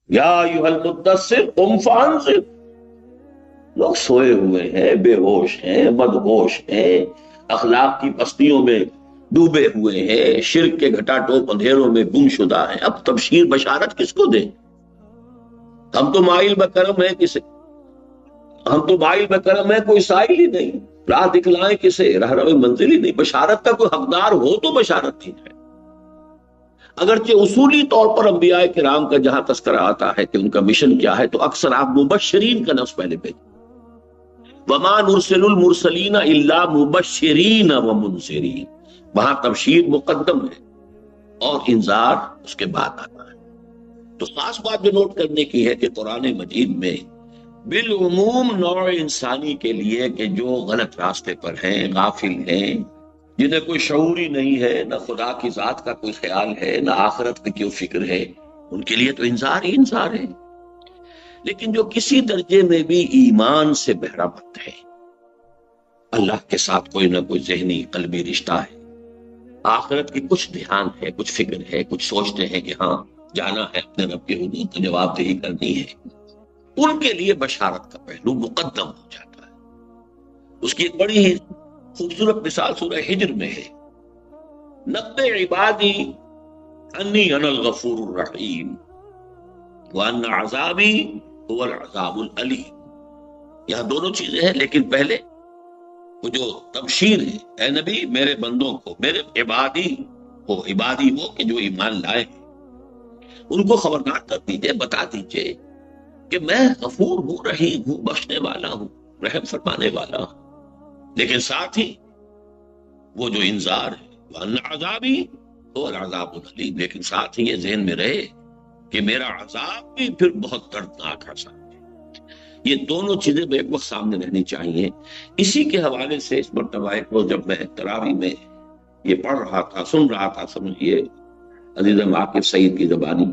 یا ایھا المدثر قم فانذر، لوگ سوئے ہوئے ہیں، بے ہوش ہیں، مدہوش ہیں، اخلاق کی پستیوں میں ڈوبے ہوئے ہیں، شرک کے گھٹا ٹوپ اندھیروں میں گم شدہ ہیں، اب تبشیر بشارت کس کو دیں؟ ہم تو مائل بکرم ہے کسے، ہم تو مائل بکرم ہے، کوئی سائل ہی نہیں، راہ دکھلائیں کسے، رہنما منزل ہی نہیں، بشارت کا کوئی حقدار ہو تو بشارت دی جائے۔ اگرچہ اصولی طور پر انبیاء کرام کا جہاں تذکرہ آتا ہے کہ ان کا مشن کیا ہے تو اکثر آپ مبشرین کا لفظ پہلے بھیجیں، وما نرسل المرسلین الا مبشرین ومنذرین، وہاں تبشیر مقدم ہے اور انذار اس کے بعد آتا ہے۔ تو خاص بات جو نوٹ کرنے کی ہے کہ قرآن مجید میں بالعموم نوع انسانی کے لیے کہ جو غلط راستے پر ہیں، غافل ہیں، جنہیں کوئی شعور ہی نہیں ہے، نہ خدا کی ذات کا کوئی خیال ہے، نہ آخرت کی کوئی فکر ہے، ان کے لیے تو انذار ہی انذار ہے۔ لیکن جو کسی درجے میں بھی ایمان سے بہرہ مند ہے، اللہ کے ساتھ کوئی نہ کوئی ذہنی قلبی رشتہ ہے، آخرت کی کچھ دھیان ہے، کچھ فکر ہے، کچھ سوچتے ہیں کہ ہاں جانا ہے اپنے رب کے حضور کی جواب دہی کرنی ہے، ان کے لیے بشارت کا پہلو مقدم ہو جاتا ہے۔ اس کی ایک بڑی ہی خوبصورت مثال سورہ ہجر میں ہے، نبئ عبادی انی انا الغفور الرحیم وان عذابی هو العذاب العلیم۔ یہاں دونوں چیزیں ہیں، لیکن پہلے وہ جو تبشیر ہے، اے نبی میرے بندوں کو، میرے عبادی ہو، عبادی ہو کہ جو ایمان لائے ہیں، ان کو خبردار کر دیجئے، بتا دیجئے کہ میں غفور ہوں، رحیم ہوں، بخشنے والا ہوں، رحم فرمانے والا ہوں، لیکن ساتھ ہی وہ جو انذار ہے وَأَنَّ عَذَابِي هُوَ الْعَذَابُ الْأَلِيمُ، لیکن ساتھ ہی یہ ذہن میں رہے کہ میرا عذاب بھی پھر بہت دردناک عذاب ہے۔ یہ دونوں چیزیں ایک وقت سامنے رہنی چاہیے۔ اسی کے حوالے سے اس مرتبہ ایک روز جب میں تراویح میں یہ پڑھ رہا تھا، سن رہا تھا، سمجھیے عزیزم عاقب سعید کی زبانی،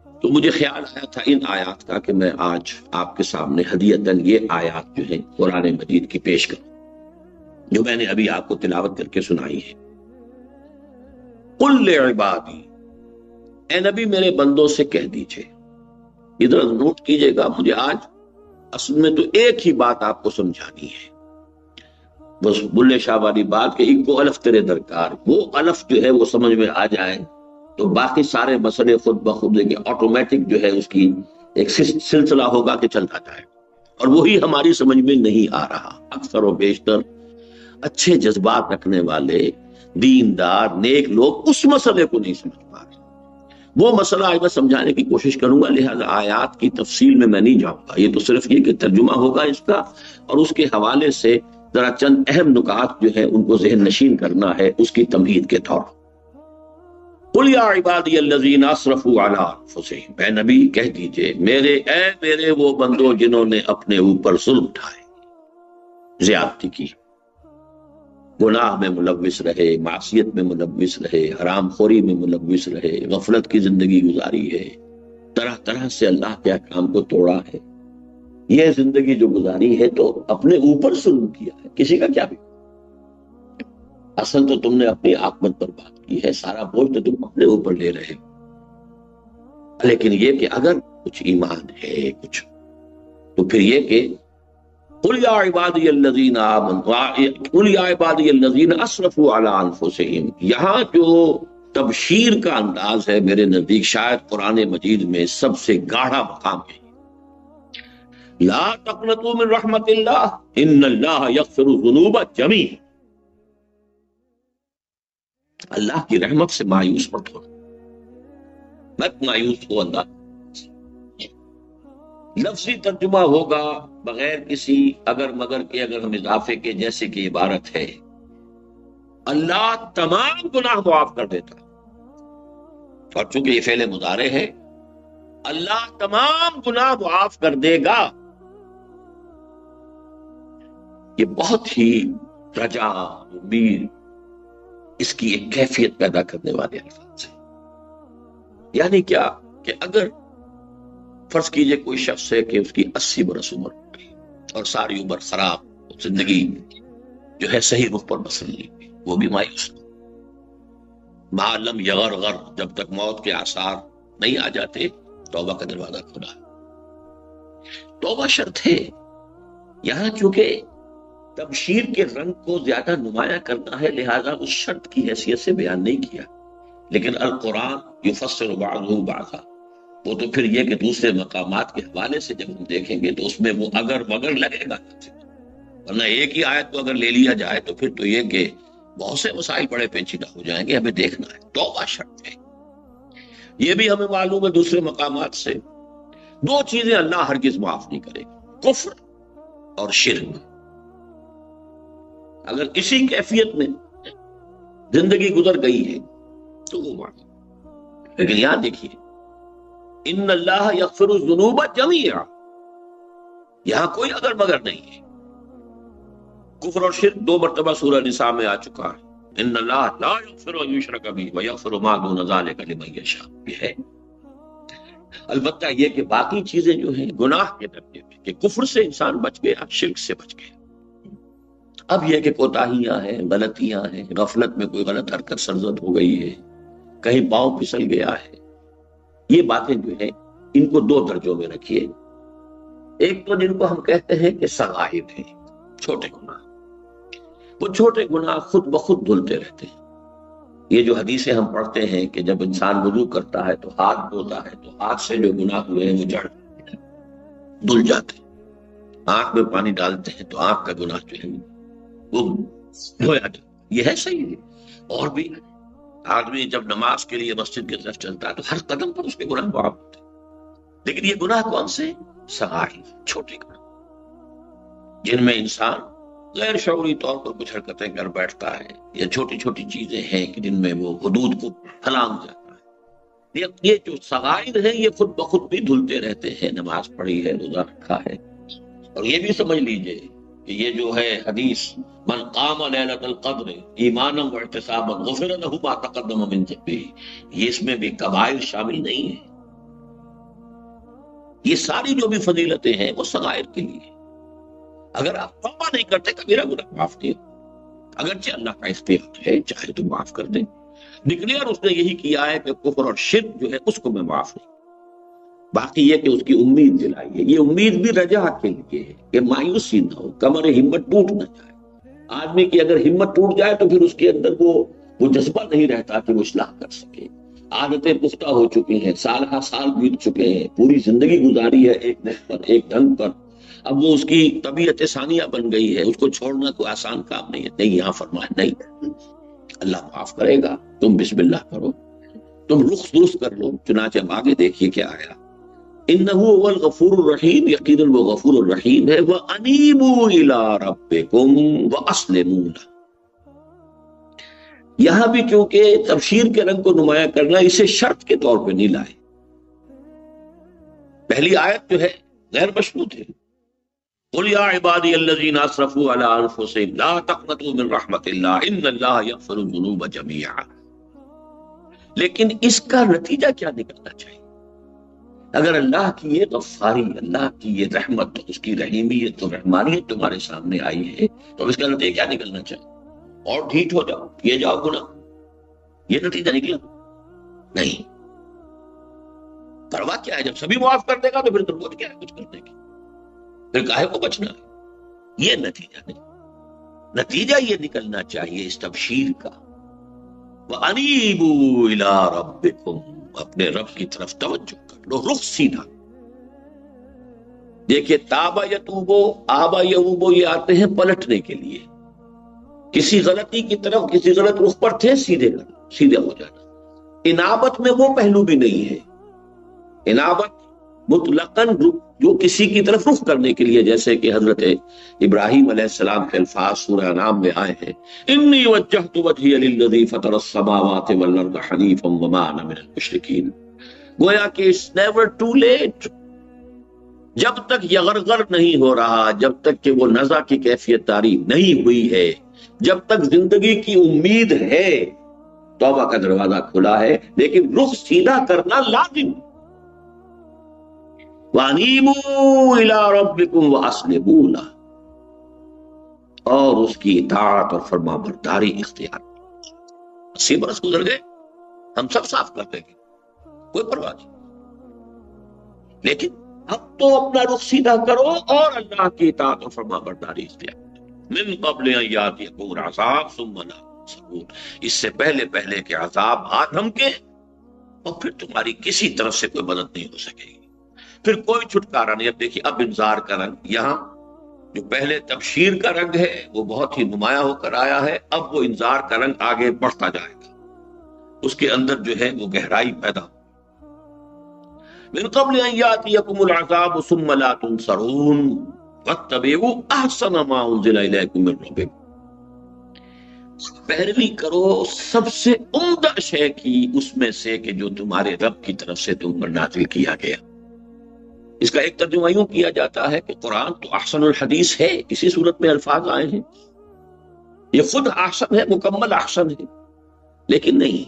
تو مجھے خیال آیا تھا ان آیات کا کہ میں آج آپ کے سامنے ہدیۃً یہ آیات جو ہیں قرآن مجید کی پیش کروں جو میں نے ابھی آپ کو تلاوت کر کے سنائی ہے۔ قل لعبادی، اے نبی میرے بندوں سے کہہ دیجئے، ادھر نوٹ کیجئے گا، مجھے آج اصل میں تو ایک ہی بات آپ کو سمجھانی ہے، بس بلے شاہ والی بات کہ ایک کو الف تیرے درکار، وہ الف جو ہے وہ سمجھ میں آ جائے تو باقی سارے مسئلے خود بخود آٹومیٹک جو ہے اس کی ایک سلسلہ ہوگا کہ چلتا جائے، اور وہی ہماری سمجھ میں نہیں آ رہا۔ اکثر و بیشتر اچھے جذبات رکھنے والے دیندار نیک لوگ اس مسئلے کو نہیں سمجھ پا رہے۔ وہ مسئلہ آج میں سمجھانے کی کوشش کروں گا، لہذا آیات کی تفصیل میں نہیں جاؤں گا، یہ تو صرف یہ کہ ترجمہ ہوگا اس کا، اور اس کے حوالے سے ذرا چند اہم نکات جو ہے ان کو ذہن نشین کرنا ہے اس کی تمہید کے طور پر۔ قل یا عبادی الذین اسرفوا علی انفسہم، اے نبی کہہ دیجئے میرے وہ بندوں جنہوں نے اپنے اوپر ظلم اٹھائے، زیادتی کی، گناہ میں ملوث رہے، معصیت میں ملوث رہے، حرام خوری میں ملوث رہے، غفلت کی زندگی گزاری ہے، طرح طرح سے اللہ کے احکام کو توڑا ہے، یہ زندگی جو گزاری ہے تو اپنے اوپر ظلم کیا ہے، کسی کا کیا بھی، اصل تو تم نے اپنی عاقبت پر بات کی ہے، سارا بوجھ تو تم اپنے اوپر لے رہے ہو، لیکن یہ کہ اگر کچھ ایمان ہے کچھ، تو پھر یہ کہ قل یا عبادی الذین آمنوا، قل یا عبادی الذین اسرفوا علی انفسہم، یہاں جو تبشیر کا انداز ہے میرے نزدیک شاید قرآن مجید میں سب سے گاڑھا مقام ہے۔ لا تقنطوا من رحمت اللہ ان اللہ یغفر الذنوب جميعا، اللہ کی رحمت سے مایوس مت ہو، مت مایوس ہو اللہ۔ لفظی ترجمہ ہوگا بغیر کسی اگر مگر کے، اگر ہم اضافے کے، جیسے کہ عبارت ہے اللہ تمام گناہ معاف کر دیتا، اور چونکہ یہ فعل مضارع ہے، اللہ تمام گناہ معاف کر دے گا، یہ بہت ہی رجا امید اس کی ایک کیفیت پیدا کرنے والے الفاظ ہیں۔ یعنی کیا کہ اگر فرض کیجئے کوئی شخص ہے کہ اس کی 80 برس عمر ہو گئی اور ساری عمر خراب زندگی جو ہے صحیح رخ پر بسر نہیں ہوئی، وہ بھی مایوس نہ، معلم یغرغر، جب تک موت کے آثار نہیں آ جاتے توبہ کا دروازہ کھلا ہے. توبہ شرط ہے. یہاں چونکہ تبشیر کے رنگ کو زیادہ نمایاں کرنا ہے لہذا اس شرط کی حیثیت سے بیان نہیں کیا. لیکن القرآن یفسر بعضہ بعضا، وہ تو پھر یہ کہ دوسرے مقامات کے حوالے سے جب ہم دیکھیں گے تو اس میں وہ اگر مگر لگے گا. ورنہ ایک ہی آیت کو اگر لے لیا جائے تو پھر تو یہ کہ بہت سے مسائل بڑے پیچیدہ ہو جائیں گے. ہمیں دیکھنا ہے توبہ شرط ہے. یہ بھی ہمیں معلوم ہے دوسرے مقامات سے. دو چیزیں اللہ ہرگز معاف نہیں کرے گا، کفر اور شرک. اگر اسی کیفیت میں زندگی گزر گئی ہے تو وہ معاف. لیکن یہاں دیکھیے ان اللہ یغفر الذنوب جميعا، یہاں کوئی اگر مگر نہیں ہے. کفر اور شرک 2 مرتبہ سورہ نساء میں آ چکا ہے. ان اللہ لا یغفر ان یشرک بہ ویغفر ما دون ذلک لمن یشاء. یہ ہے. البتہ یہ کہ باقی چیزیں جو ہیں گناہ کے درجے میں، کہ کفر سے انسان بچ گیا، شرک سے بچ گیا. اب یہ کہ کوتاہیاں ہیں، غلطیاں ہیں، غفلت میں کوئی غلط حرکت سرزد ہو گئی ہے، کہیں پاؤں پھسل گیا ہے، یہ باتیں جو ہیں ان کو 2 درجوں میں رکھیے. ایک تو جن کو ہم کہتے ہیں کہ صغائر ہیں، چھوٹے گناہ. وہ چھوٹے گناہ خود بخود دھلتے رہتے ہیں. یہ جو حدیثیں ہم پڑھتے ہیں کہ جب انسان وضو کرتا ہے تو ہاتھ دھوتا ہے تو ہاتھ سے جو گناہ ہوئے ہیں وہ جڑ دھل جاتے ہیں. آنکھ میں پانی ڈالتے ہیں تو آنکھ کا گناہ جو ہے وہ دھویا جاتا ہے. یہ ہے صحیح ہے. اور بھی آدمی جب نماز کے لیے مسجد کی طرف چلتا ہے تو ہر قدم پر اس کے گناہ معاف ہوتے ہیں. لیکن یہ گناہ کون سے؟ صغائر، چھوٹے گناہ، جن میں انسان غیر شعوری طور پر کچھ حرکتیں کر بیٹھتا ہے، یا چھوٹی چھوٹی چیزیں ہیں کہ جن میں وہ حدود کو پھلانگ جاتا ہے. یہ جو صغائر ہیں یہ خود بخود بھی دھلتے رہتے ہیں. نماز پڑھی ہے، روزہ رکھا ہے. اور یہ بھی سمجھ لیجئے کہ یہ جو ہے حدیث من قام لیلۃ القدر ایمانا واحتسابا غفر له ما تقدم من ذنبہ، یہ اس میں بھی کبائر شامل نہیں ہے. یہ ساری جو بھی فضیلتیں ہیں وہ صغائر کے لیے. اگر آپ توبہ نہیں کرتے کبیرہ گناہ معاف نہیں. اگرچہ اللہ کا اختیار ہے، چاہے تو معاف کر دیں. ڈکلیئر اس نے یہی کیا ہے کہ کفر اور شرک جو ہے اس کو میں معاف نہیں. باقی یہ کہ اس کی امید دلائیے. یہ امید بھی رجا کے لیے ہے کہ مایوسی نہ ہو، کمر ہمت ٹوٹ نہ جائے. آدمی کی اگر ہمت ٹوٹ جائے تو پھر اس کے اندر وہ جذبہ نہیں رہتا کہ وہ اصلاح کر سکے. عادتیں پختہ ہو چکی ہیں، سال ہا سال بیت چکے ہیں، پوری زندگی گزاری ہے ایک نحو پر، ایک ڈھنگ پر. اب وہ اس کی طبیعت ثانیہ بن گئی ہے، اس کو چھوڑنا کوئی آسان کام نہیں ہے. نہیں، یہاں فرمایا نہیں، اللہ معاف کرے گا. تم بسم اللہ کرو، تم رخ درست کر لو. چنانچہ اب آگے دیکھیے کیا آیا. انہ هو الغفور الرحیم، یقیناً وہ غفور الرحیم ہے. وانیبوا الی ربکم واسلموا لہ. یہاں بھی چونکہ تبشیر کے رنگ کو نمایاں کرنا، اسے شرط کے طور پہ نہیں لائے. پہلی آیت جو ہے غیر مشروط ہے. قل یا عبادی الذین اسرفوا علی انفسہم لا تقنطوا من رحمت اللہ ان اللہ یغفر الذنوب جميعا. لیکن اس کا نتیجہ کیا نکلنا چاہیے؟ اگر اللہ کی یہ غفاری، اللہ کی یہ رحمت، اس کی رحیمیت اور رحمانیت تمہارے سامنے آئی ہے تو اس کا نتیجہ کیا نکلنا چاہیے؟ اور ڈھیٹ ہو جاؤ، یہ جاؤ گناہ، یہ نتیجہ نکلا نہیں. پرواہ کیا ہے؟ جب سبھی معاف کر دے گا تو پھر ضرورت کیا ہے کچھ کرنے کی؟ پھر کاہے کو بچنا ہے؟ یہ نتیجہ نہیں. نتیجہ یہ نکلنا چاہیے اس تبشیر کا، وَأَنِيبُوا إِلَىٰ رَبِّكُمْ، اپنے رب کی طرف توجہ کر لو، رخ سیدھا. دیکھیے تابا یتوبو، آبا یعوبو، یہ آتے ہیں پلٹنے کے لیے. کسی غلطی کی طرف، کسی غلط رخ پر تھے، سیدھے ہو جانا. انابت میں وہ پہلو بھی نہیں ہے. انابت مطلقاً جو کسی کی طرف رخ کرنے کے لیے، جیسے کہ حضرت ابراہیم علیہ السلام کے الفاظ سورہ انعام میں آئے ہیں، انی وجہت وجہی للذی فطر السماوات والارض حنیفا وما انا من المشرکین. گویا کہ it's never too late. جب تک یہ غرغر نہیں ہو رہا، جب تک کہ وہ نزع کی کیفیت طاری نہیں ہوئی ہے، جب تک زندگی کی امید ہے، توبہ کا دروازہ کھلا ہے. لیکن رخ سیدھا کرنا لازم. وَأَنِيبُوا إِلَىٰ رَبِّكُمْ وَأَسْلِمُوا لَهُ، اور اس کی اطاعت اور فرما برداری اختیار. 80 برس گزر گئے، ہم سب صاف کر دیں گے، کوئی پرواہ نہیں. لیکن اب تو اپنا رخ سیدھا کرو اور اللہ کی اطاعت و فرما برداری اختیار کرو۔ من قبل ان یاتیکم العذاب ثم لا تنصرون، اس سے پہلے پہلے کہ عذاب آ دھمکے اور پھر تمہاری کسی طرف سے کوئی مدد نہیں ہو سکے گی، پھر کوئی چھٹکارا نہیں۔ اب دیکھیے، اب انذار کا رنگ یہاں جو پہلے تبشیر کا رنگ ہے وہ بہت ہی نمایاں ہو کر آیا ہے، اب وہ انذار کا رنگ آگے بڑھتا جائے گا، اس کے اندر جو ہے وہ گہرائی پیدا ہو۔ من قبل ان یاتیکم العذاب ثم لا تنصرون واتبعوا احسن ما انزل الیکم من ربکم، پیروی کرو سب سے عمدہ شے کی اس میں سے کہ جو تمہارے رب کی طرف سے تم پر نازل کیا گیا۔ اس کا ایک ترجمہ یوں کیا جاتا ہے کہ قرآن تو احسن الحدیث ہے، اسی صورت میں الفاظ آئے ہیں، یہ خود احسن ہے، مکمل احسن ہے، لیکن نہیں،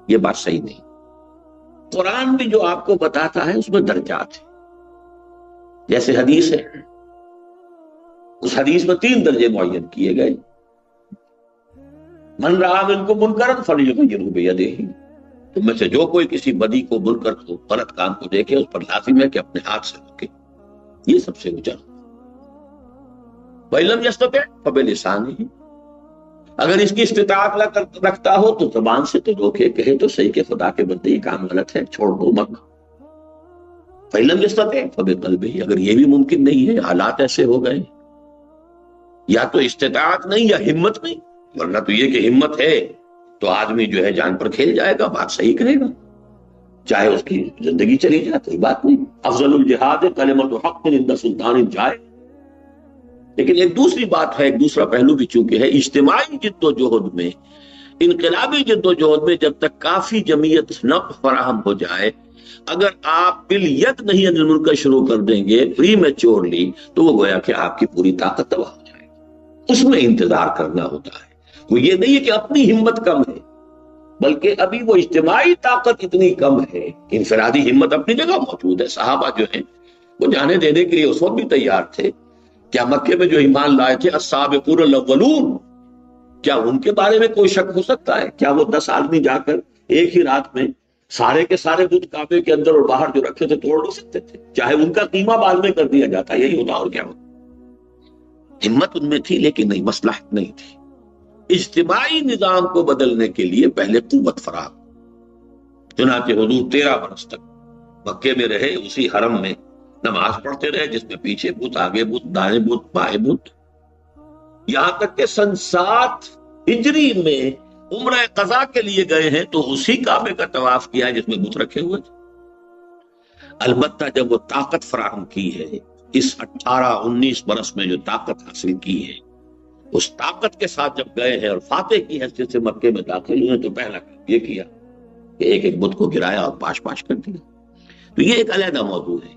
یہ بات صحیح نہیں۔ قرآن بھی جو آپ کو بتاتا ہے اس میں درجات ہیں، جیسے حدیث ہے، اس حدیث میں 3 درجے معین کیے گئے۔ من رأى منکم منکرا فلیغیرہ بیدہ، تم میں سے جو کوئی کسی بدی کو، منکر کو، غلط کام کو دیکھے اس پر لازم ہے کہ اپنے ہاتھ سے روکے، یہ سب سے اونچا۔ وَإِن لَمْ يَسْتَطِعْ فَبِلِسَانِهِ، اگر اس کی استطاعت نہ رکھتا ہو تو زبان سے تو روکے، کہے تو صحیح کہ خدا کے بندے یہ کام غلط ہے، چھوڑ دو مت۔ وَإِن لَمْ يَسْتَطِعْ فَبِقَلْبِهِ، اگر یہ بھی ممکن نہیں ہے، حالات ایسے ہو گئے، یا تو استطاعت نہیں یا ہمت نہیں، ورنہ تو یہ کہ ہمت ہے تو آدمی جو ہے جان پر کھیل جائے گا، بات صحیح کرے گا، چاہے اس کی زندگی چلی جائے، کوئی بات نہیں۔ افضل الجہاد کلمۃ حق عند سلطان جائے۔ لیکن ایک دوسری بات ہے، ایک دوسرا پہلو بھی چونکہ ہے، اجتماعی جد و جہد میں، انقلابی جد و جہد میں جب تک کافی جمعیت نہ فراہم ہو جائے، اگر آپ بالید نہیں عن المنکر شروع کر دیں گے پری میچورلی، تو وہ گویا کہ آپ کی پوری طاقت تباہ ہو جائے گی۔ اس میں انتظار کرنا ہوتا ہے، وہ یہ نہیں ہے کہ اپنی ہمت کم ہے، بلکہ ابھی وہ اجتماعی طاقت اتنی کم ہے، انفرادی ہمت اپنی جگہ موجود ہے۔ صحابہ جو ہیں وہ جانے دینے کے لیے اس وقت بھی تیار تھے، کیا مکے میں جو ایمان لائے تھے السابقون الاولون، کیا ان کے بارے میں کوئی شک ہو سکتا ہے؟ کیا وہ 10 آدمی جا کر ایک ہی رات میں سارے کے سارے بت کعبے کے اندر اور باہر جو رکھے تھے توڑ نہیں سکتے تھے؟ چاہے ان کا قیمہ بعد میں کر دیا جاتا، یہی ہوتا اور کیا ہوتا۔ ہمت ان میں تھی لیکن نہیں، مصلحت نہیں تھی۔ اجتماعی نظام کو بدلنے کے لیے پہلے قوت فراہم، چنانچہ حضور 13 برس تک مکے میں رہے، اسی حرم میں نماز پڑھتے رہے، جس میں پیچھے بت، آگے بت، دائیں بت، بائیں بت، یہاں تک کہ سن 7 ہجری میں عمرہ قضا کے لیے گئے ہیں تو اسی کعبے کا طواف کیا ہے جس میں بت رکھے ہوئے تھے۔ البتہ جب وہ طاقت فراہم کی ہے، اس 18-19 برس میں جو طاقت حاصل کی ہے، اس طاقت کے ساتھ جب گئے ہیں اور فاتح کی حیثیت سے مکے میں داخل ہوئے تو پہلا کام یہ کیا کہ ایک ایک بت کو گرایا اور پاش پاش کر دیا۔ تو یہ ایک علیحدہ موضوع ہے،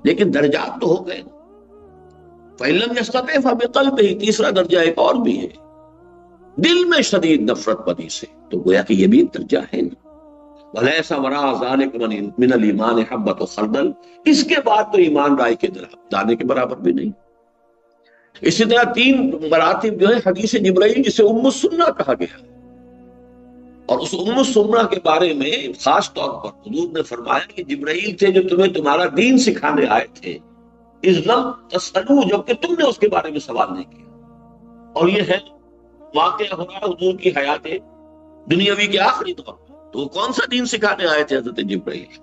لیکن درجات تو ہو گئے۔ فَإِن لَمْ يَسْتَطِعْ فَبِقَلْبِهِ، تیسرا درجہ ایک اور بھی ہے، دل میں شدید نفرت بدی سے، تو گویا کہ یہ بھی ایک درجہ ہے نا۔ وَلَيْسَ وَرَاءَ ذَلِكَ مِنَ الْإِيمَانِ حَبَّةُ خَرْدَلٍ، اس کے بعد تو ایمان رائے کے دانے کے برابر بھی نہیں۔ اسی طرح 3 مراتب جو ہے حدیث جبرائیل، جسے ام السنہ کہا گیا، اور اس ام السنہ کے بارے میں خاص طور پر حضور نے فرمایا کہ جبرائیل تھے جو تمہیں تمہارا دین سکھانے آئے تھے، اذ لم تسألوا، جبکہ تم نے اس کے بارے میں سوال نہیں کیا۔ اور یہ ہے واقعہ ہو رہا حضور کی حیات دنیاوی کے آخری دور میں، تو وہ کون سا دین سکھانے آئے تھے حضرت جبرائیل؟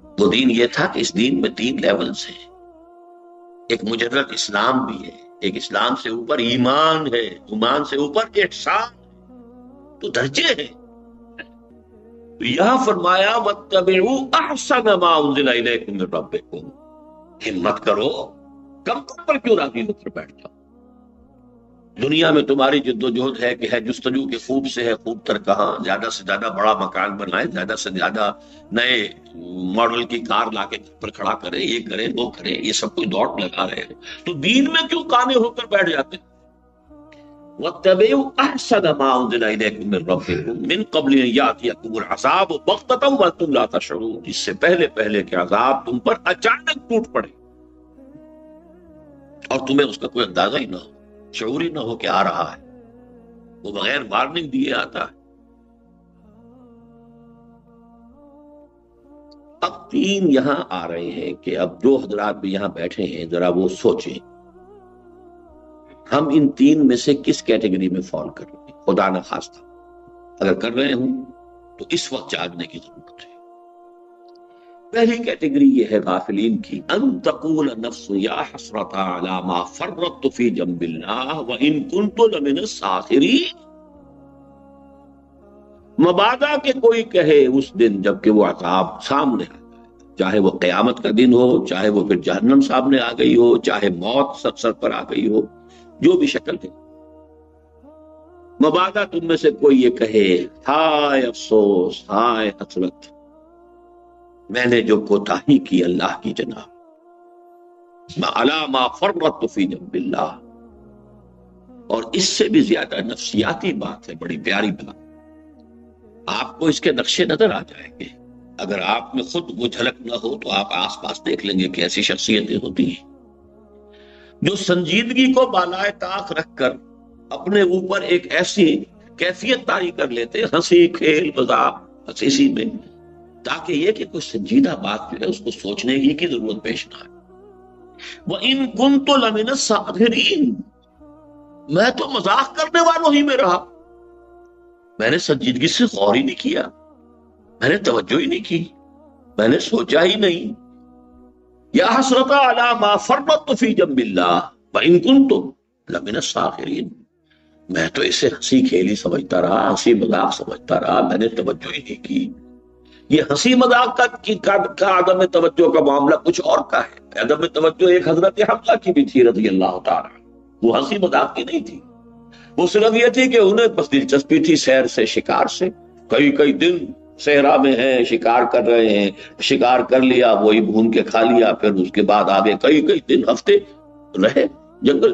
وہ دین یہ تھا کہ اس دین میں 3 لیولز ہیں، ایک مجرد اسلام بھی ہے، ایک اسلام سے اوپر ایمان ہے، ایمان سے اوپر احسان، تو درجے ہیں۔ تو یہاں فرمایا وَاتَّبِعُوا أَحْسَنَ مَا أُنزِلَ إِلَيْكُم مِّن رَّبِّكُم، ہمت کرو، کم پر کیوں راضی ہو کر بیٹھ جاؤ؟ دنیا میں تمہاری جد و جہد ہے کہ ہے جستجو کے خوب سے ہے خوب تر کہاں، زیادہ سے زیادہ بڑا مکان بنائے، زیادہ سے زیادہ نئے ماڈل کی کار لا کے گھر پر کھڑا کرے، یہ کرے وہ کرے، یہ سب کوئی دوڑ لگا رہے ہیں، تو دین میں کیوں کانے ہو کر بیٹھ جاتے ہیں؟ وَاتَّبِعُوا أَحْسَنَ مَا أُنزِلَ إِلَيْكُم مِّن رَّبِّكُم مِّن قَبْلِ أَن يَأْتِيَكُمُ الْعَذَابُ بَغْتَةً وَأَنتُمْ لَا تَشْعُرُونَ، اس سے پہلے پہلے کہ عذاب تم پر اچانک ٹوٹ پڑے اور تمہیں اس کا کوئی اندازہ ہی نہ ہو، شعور ہی نہ ہو کہ آ رہا ہے، وہ بغیر وارننگ دیے آتا ہے۔ اب تین یہاں آ رہے ہیں کہ اب جو حضرات بھی یہاں بیٹھے ہیں ذرا وہ سوچیں ہم ان تین میں سے کس کیٹیگری میں فال کر رہے ہیں. خدا نہ خواستہ اگر کر رہے ہوں تو اس وقت جاگنے کی ضرورت ہے. پہلی کیٹیگری یہ ہے غافلین کی، ان تقول نفس یا حسرۃ علی ما فرطت فی جنب اللہ وان کنت لمن الساخرین. مبادا کہ کوئی کہے اس دن جب کہ وہ عذاب سامنے آ جائے، چاہے وہ قیامت کا دن ہو، چاہے وہ پھر جہنم سامنے آ گئی ہو، چاہے موت سر پر آ گئی ہو، جو بھی شکل ہے، مبادا تم میں سے کوئی یہ کہے ہائے افسوس، ہائے حسرت، میں نے جو کوتاہی کی اللہ کی جناب، علی ما فرطت فی جنب اللہ. اور اس سے بھی زیادہ نفسیاتی بات ہے، بڑی پیاری بات. آپ کو اس کے نقشے نظر آ جائیں گے. اگر آپ میں خود وہ جھلک نہ ہو تو آپ آس پاس دیکھ لیں گے کہ ایسی شخصیتیں ہوتی ہیں جو سنجیدگی کو بالائے طاق رکھ کر اپنے اوپر ایک ایسی کیفیت طاری کر لیتے، ہنسی کھیل مذاق ہنسی میں، تاکہ یہ کہ کوئی سنجیدہ بات جو ہے اس کو سوچنے کی ضرورت پیش نہ آئے. وَإِن كُنتُ لَمِنَ السَّاخِرِينَ، میں تو مذاق کرنے والوں ہی میں رہا، میں نے سنجیدگی سے غور ہی نہیں کیا، میں نے توجہ ہی نہیں کی، میں نے سوچا ہی نہیں. یا حسرۃ علی ما فرطت فی جنب اللہ وان کنت لمن الساخرین، میں تو اسے ہنسی کھیلی سمجھتا رہا، ہنسی مذاق سمجھتا رہا، میں نے توجہ ہی نہیں کی. یہ ہنسی مذاق کا عدم توجہ کا معاملہ کچھ اور کا ہے. عدم توجہ ایک حضرت حمزہ کی بھی تھی رضی اللہ تعالی، وہ ہنسی مذاق کی نہیں تھی، وہ صرف یہ تھی کہ انہیں بس دلچسپی تھی سیر سے، شکار سے. کئی دن صحرا میں ہیں، شکار کر رہے ہیں، شکار کر لیا وہی بھون کے کھا لیا، پھر اس کے بعد آگے کئی دن ہفتے رہے جنگل.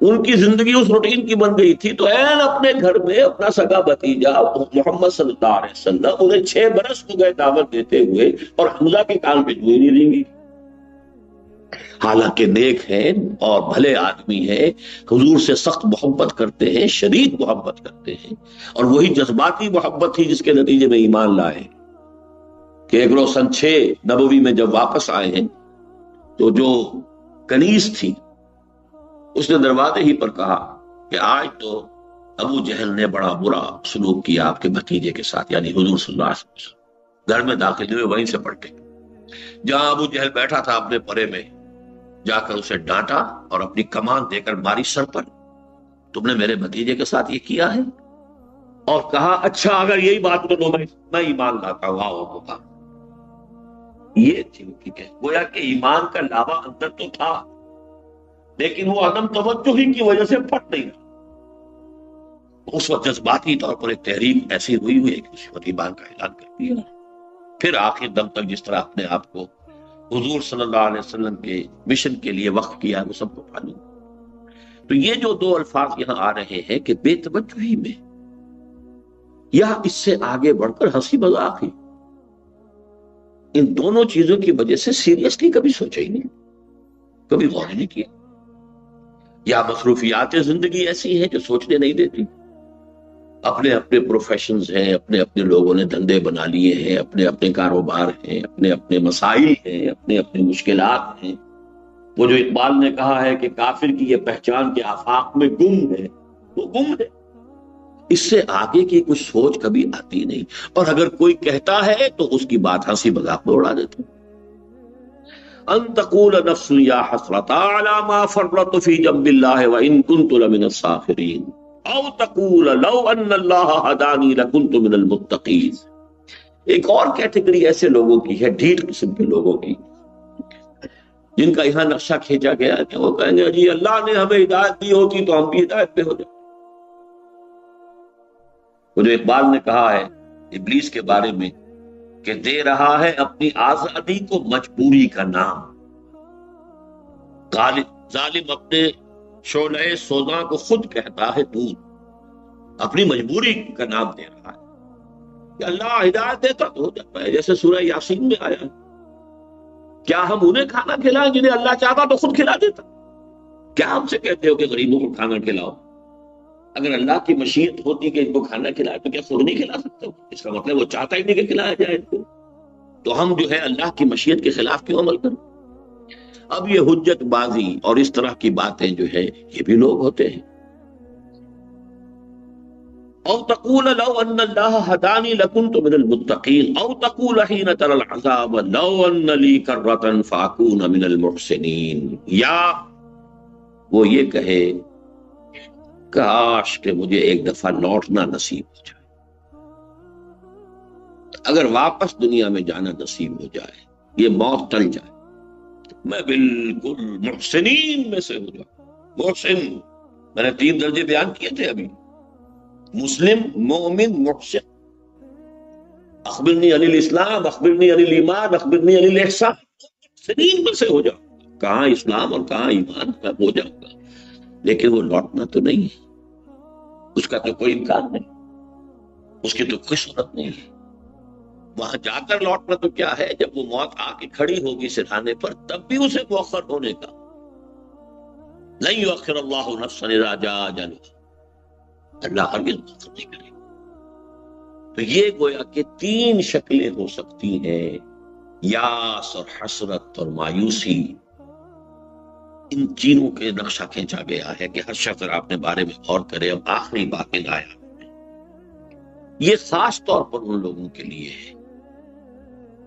ان کی زندگی اس روٹین کی بن گئی تھی. تو این اپنے گھر میں اپنا سگا بھتیجا محمد صلی اللہ علیہ وسلم انہیں 6 برس ہو گئے دعوت دیتے ہوئے، اور حمزہ کے کان پہ جوئی نہیں دیں گی. حالانکہ نیک ہیں اور بھلے آدمی ہیں، حضور سے سخت محبت کرتے ہیں، شدید محبت کرتے ہیں، اور وہی جذباتی محبت تھی جس کے نتیجے میں ایمان لائے کہ ایک روز سن 6 نبوی میں جب واپس آئے ہیں تو جو کنیز تھی اس نے دروازے ہی پر کہا کہ آج تو ابو جہل نے بڑا برا سلوک کیا آپ کے بھتیجے کے ساتھ، یعنی حضور صلی اللہ علیہ وسلم. گھر میں داخل ہوئے، وہیں سے پڑھ کے جہاں ابو جہل بیٹھا تھا اپنے پرے میں، جا کر اسے ڈانٹا اور اپنی کمان دے کر ماری سر پر، تم نے میرے بھتیجے کے ساتھ یہ کیا ہے. اور کہا اچھا اگر یہی بات تو میں ایمان لاتا ہوں. ہوگا یہ تھی گویا کہ ایمان کا لاوا اندر تو تھا، لیکن وہ عدم توجہ ہی کی وجہ سے پھٹ نہیں رہا. اس وقت جذباتی طور پر ایک تحریک ایسی ہوئی کہ اس وقت ایمان کا اعلان کر دیا. پھر آخر دم تک جس طرح اپنے آپ کو حضور صلی اللہ علیہ وسلم کے مشن کے لیے وقف کیا، وہ سب کو معلوم. تو یہ جو 2 الفاظ یہاں آ رہے ہیں کہ بے توجہی میں یا اس سے آگے بڑھ کر ہنسی مذاق ہی، ان دونوں چیزوں کی وجہ سے سیریسلی کبھی سوچا ہی نہیں، کبھی غور نہیں کیا. یا مصروفیات زندگی ایسی ہیں جو سوچنے نہیں دیتی. اپنے اپنے پروفیشنز ہیں، اپنے اپنے لوگوں نے دھندے بنا لیے ہیں، اپنے اپنے کاروبار ہیں، اپنے اپنے مسائل ہیں، اپنے اپنے مشکلات ہیں. وہ جو اقبال نے کہا ہے کہ کافر کی یہ پہچان کے آفاق میں گم ہے، وہ گم ہے. اس سے آگے کی کچھ سوچ کبھی آتی نہیں، اور اگر کوئی کہتا ہے تو اس کی بات ہنسی مذاق میں اڑا دیتے. ان تقول نفس یا حسرۃ علی ما فرطت فی جنب اللہ وان کنت لمن الساخرین او تقول لو ان اللہ ہدانی لکنت من المتقین. ایک اور کیٹیگری ایسے لوگوں کی ہے، ڈھیٹ قسم کے لوگوں کی، جن کا یہاں نقشہ کھینچا گیا کہ وہ کہیں گے جی اللہ نے ہمیں ہدایت دی ہوتی تو ہم بھی ہدایت پہ ہو جائیں. وہ جو اقبال نے کہا ہے ابلیس کے بارے میں کہ دے رہا ہے اپنی آزادی کو مجبوری کا نام، ظالم اپنے شعلہ سوزاں کو خود کہتا ہے دودھ، اپنی مجبوری کا نام دے رہا ہے. کہ اللہ ہدایت دیتا تو ہو جاتا ہے، جیسے سورہ یاسین میں آیا. کیا ہم انہیں کھانا کھلائیں جنہیں اللہ چاہتا تو خود کھلا دیتا؟ کیا ہم سے کہتے ہو کہ غریبوں کو کھانا کھلاؤ؟ اگر اللہ کی مشیت ہوتی کہ ان کو کھانا کھلائے تو کیا خود نہیں کھلا سکتے؟ اس کا مطلب وہ چاہتا ہی نہیں کہ کھلایا جائے ان کو. تو ہم جو ہے اللہ کی مشیت کے خلاف کیوں عمل کریں؟ اب یہ حجت بازی اور اس طرح کی باتیں جو ہے یہ بھی لوگ ہوتے ہیں. او تقول لو ان اللہ ہدانی لکنت من المتقین او تقول حین تری العذاب لو ان لی کرۃ فاکون من المحسنین، یا وہ یہ کہے کاش کہ مجھے ایک دفعہ لوٹنا نصیب ہو جائے، اگر واپس دنیا میں جانا نصیب ہو جائے، یہ موت ٹل جائے، میں بالکل محسنین میں سے ہو جاؤں. محسن میں نے 3 درجے بیان کیے تھے ابھی، مسلم، مومن، محسن. اخبرنی عن الاسلام، اخبرنی عن الایمان، اخبرنی عن الاحسان. محسنین میں سے ہو جاؤں. کہاں اسلام اور کہاں ایمان، میں ہو جاؤں گا، لیکن وہ لوٹنا تو نہیں ہے، اس کا تو کوئی امکان نہیں، اس کی تو کوئی صورت نہیں ہے. وہاں جا کر لوٹنا تو کیا ہے، جب وہ موت آ کے کھڑی ہوگی سرحانے پر تب بھی اسے مؤخر ہونے کا. لن یؤخر اللہ نفسا اذا جاء اجلها، اللہ ہرگز مؤخر نہیں کرے. تو یہ گویا کہ 3 شکلیں ہو سکتی ہیں، یاس اور حسرت اور مایوسی. ان تینوں کے نقشہ کھینچا گیا ہے کہ ہر شخص اپنے بارے میں غور کرے. اب آخری بات آیا، یہ خاص طور پر ان لوگوں کے لیے ہے.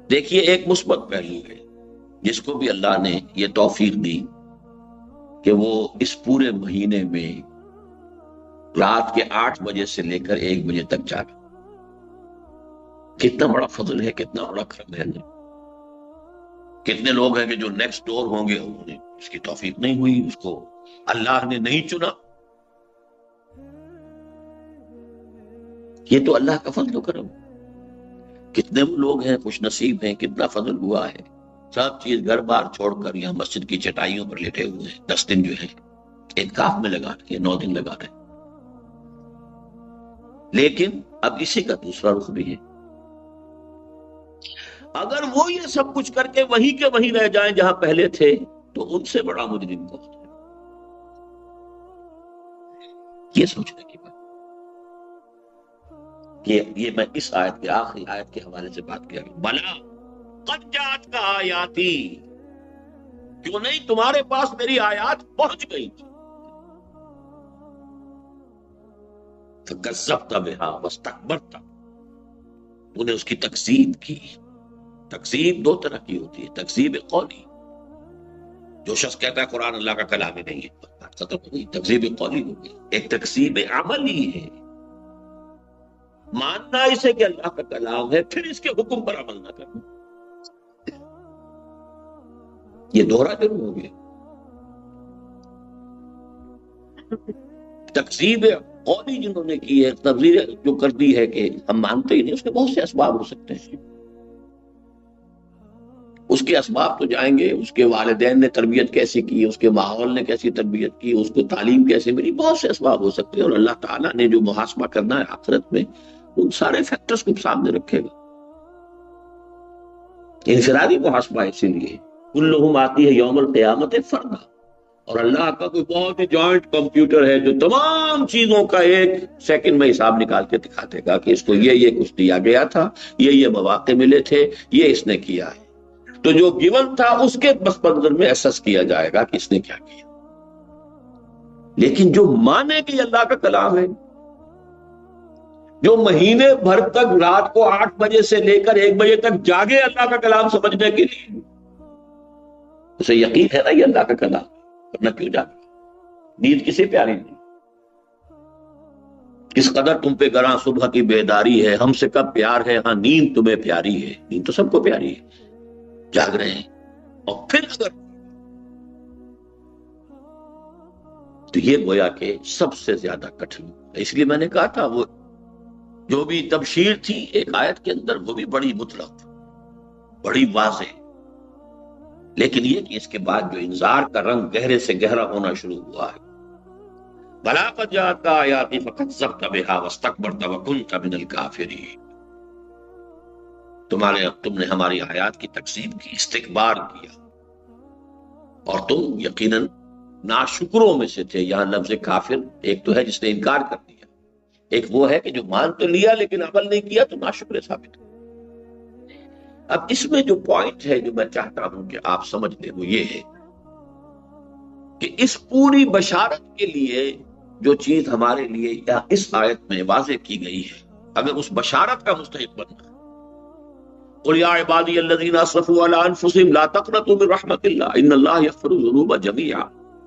دیکھیے ایک مثبت پہلو ہے جس کو بھی اللہ نے یہ توفیق دی کہ وہ اس پورے مہینے میں رات کے 8 بجے سے لے کر 1 بجے تک جاگا. کتنا بڑا فضل ہے، کتنا بڑا کرم ہے. کتنے لوگ ہیں کہ جو نیکسٹ ڈور ہوں گے انہیں اس کی توفیق نہیں ہوئی، اس کو اللہ نے نہیں چنا. یہ تو اللہ کا فضل و کرم. کتنے لوگ ہیں خوش نصیب ہیں، کتنا فضل ہوا ہے، سب چیز گھر بار چھوڑ کر یہاں مسجد کی چٹائیوں پر لیٹے ہوئے ہیں. 10 دن جو ہے اعتکاف میں لگا رہے، 9 دن لگا رہے. لیکن اب اسی کا دوسرا رخ بھی ہے. اگر وہ یہ سب کچھ کر کے وہیں کے وہیں رہ جائیں جہاں پہلے تھے تو ان سے بڑا مجرم بہت ہے. یہ سوچنے کی بات. یہ میں اس آیت کے آخری آیت کے حوالے سے بات کیا گیا. بلا قد جات کا آیاتی، کیوں نہیں تمہارے پاس میری آیات پہنچ گئی تھی. فکذبت بها واستكبرت، تو نے اس کی تکذیب کی. تکذیب 2 طرح کی ہوتی ہے. تکذیب قولی، جو شخص کہتا ہے قرآن اللہ کا کلام ہی نہیں ہے، تکذیب قولی ہوگی. ایک تکذیب عملی ہے، ماننا اسے کہ اللہ کا کلام ہے پھر اس کے حکم پر عمل نہ کرنا. یہ دوہرا جرم ہو گیا. تکذیب قولی جنہوں نے کی ہے، تبلیغ جو کر دی ہے کہ ہم مانتے ہی نہیں، اس کے بہت سے اسباب ہو سکتے ہیں. اس کے اسباب تو جائیں گے، اس کے والدین نے تربیت کیسی کی، اس کے ماحول نے کیسی تربیت کی، اس کو تعلیم کیسے ملی، بہت سے اسباب ہو سکتے ہیں. اور اللہ تعالیٰ نے جو محاسبہ کرنا ہے آخرت میں ان سارے فیکٹرز کو سامنے رکھے گا. انفرادی محاسبہ اسی لیے کلہم آتی ہے یوم القیامت فردا. اور اللہ کا کوئی بہت ہی جوائنٹ کمپیوٹر ہے جو تمام چیزوں کا 1 سیکنڈ میں حساب نکال کے دکھا دے گا کہ اس کو یہ کچھ دیا گیا تھا، یہ مواقع ملے تھے، یہ اس نے کیا ہے. تو جو گیون تھا اس کے پس منظر میں اسس کیا جائے گا کہ اس نے کیا کیا. لیکن جو مانے کہ اللہ کا کلام ہے، جو مہینے بھر تک رات کو 8 بجے سے لے کر 1 بجے تک جاگے اللہ کا کلام سمجھنے کے لیے، اسے یقین ہے نا یہ اللہ کا کلام، ورنہ کیوں جاگے. نیند کسے پیاری نہیں. کس قدر تم پہ گراں صبح کی بیداری ہے، ہم سے کب پیار ہے، ہاں نیند تمہیں پیاری ہے. نیند تو سب کو پیاری ہے، جاگ رہے ہیں. اور پھر اگر تو یہ گویا کہ سب سے زیادہ کٹھن ہے. اس لیے میں نے کہا تھا وہ جو بھی تبشیر تھی ایک آیت کے اندر وہ بھی بڑی مطلق، بڑی واضح، لیکن یہ کہ اس کے بعد جو انذار کا رنگ گہرے سے گہرا ہونا شروع ہوا ہے. بلا قد جاءتک آیاتی فکذبت بها واستکبرت وکنت من الکافرین. تم نے ہماری آیات کی تکذیب کی، استکبار کیا، اور تم یقیناً ناشکروں میں سے تھے. یہاں لفظ کافر ایک تو ہے جس نے انکار کر دیا، ایک وہ ہے کہ جو مان تو لیا لیکن عمل نہیں کیا تو ناشکر ثابت ہو. اب اس میں جو پوائنٹ ہے جو میں چاہتا ہوں کہ آپ سمجھ لیں وہ یہ ہے کہ اس پوری بشارت کے لیے جو چیز ہمارے لیے یا اس آیت میں واضح کی گئی ہے، اگر اس بشارت کا مستحق بننا ہے، قل یا عبادی الذین اسرفوا علی انفسہم لا تقنطوا من رحمت اللہ ان اللہ یغفر الذنوب جميعا،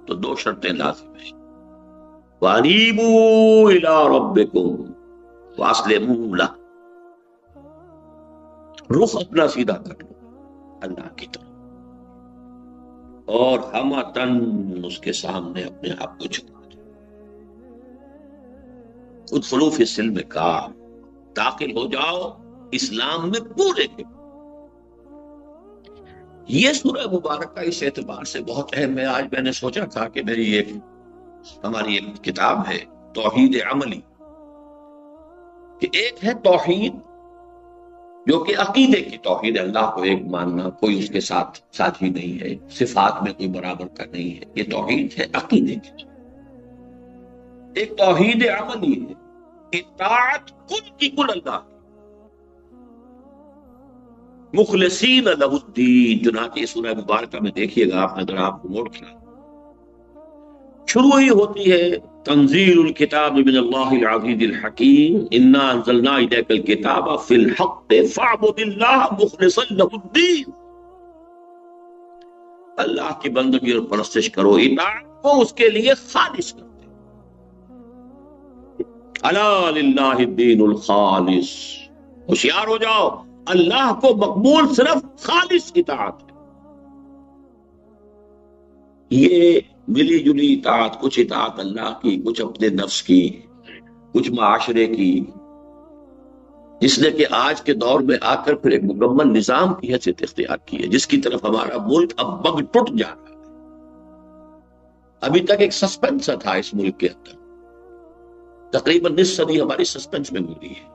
تو دو شرطیں لازم ہیں، وانیبوا الی ربکم واسلموا لہ، رخ اپنا سیدھا کر لو اللہ کی طرف اور ہمتن اس کے سامنے اپنے آپ کو جھکا دو، ادخلوا فی السلم کافہ، داخل ہو جاؤ اسلام میں پورے کے۔ یہ سورہ مبارکہ اس اعتبار سے بہت اہم ہے۔ آج میں نے سوچا تھا کہ ہماری ایک کتاب ہے توحید عملی، کہ ایک ہے توحید جو کہ عقیدے کی توحید، اللہ کو ایک ماننا، کوئی اس کے ساتھ ساتھی نہیں ہے، صفات میں کوئی برابر کا نہیں ہے، یہ توحید ہے عقیدے کی۔ ایک توحید عملی ہے، اطاعت کل کی کل اللہ کی، مخلصین لہ الدین، چنانچہ سورہ مبارکہ میں دیکھیے گا، آپ نے اگر آپ کو نوٹ کیا، شروع ہی ہوتی ہے تنزیل الکتاب من اللہ العزیز الحکیم انا انزلنا الیک الکتاب فی الحق فاعبد اللہ مخلصا لہ الدین، اللہ کی بندگی اور پرستش کرو، اطاعت کو اس کے لیے خالص کرتے، الا للہ الدین الخالص، ہوشیار ہو جاؤ، اللہ کو مقبول صرف خالص اطاعت ہے۔ یہ ملی جلی اطاعت، کچھ اطاعت اللہ کی، کچھ اپنے نفس کی، کچھ معاشرے کی، جس نے کہ آج کے دور میں آ کر پھر ایک مکمل نظام کی حیثیت اختیار کی ہے، جس کی طرف ہمارا ملک اب بگ ٹوٹ جا رہا ہے۔ ابھی تک ایک سسپینس تھا اس ملک کے اندر، تقریباً نصف صدی ہماری سسپینس میں گزری ہے،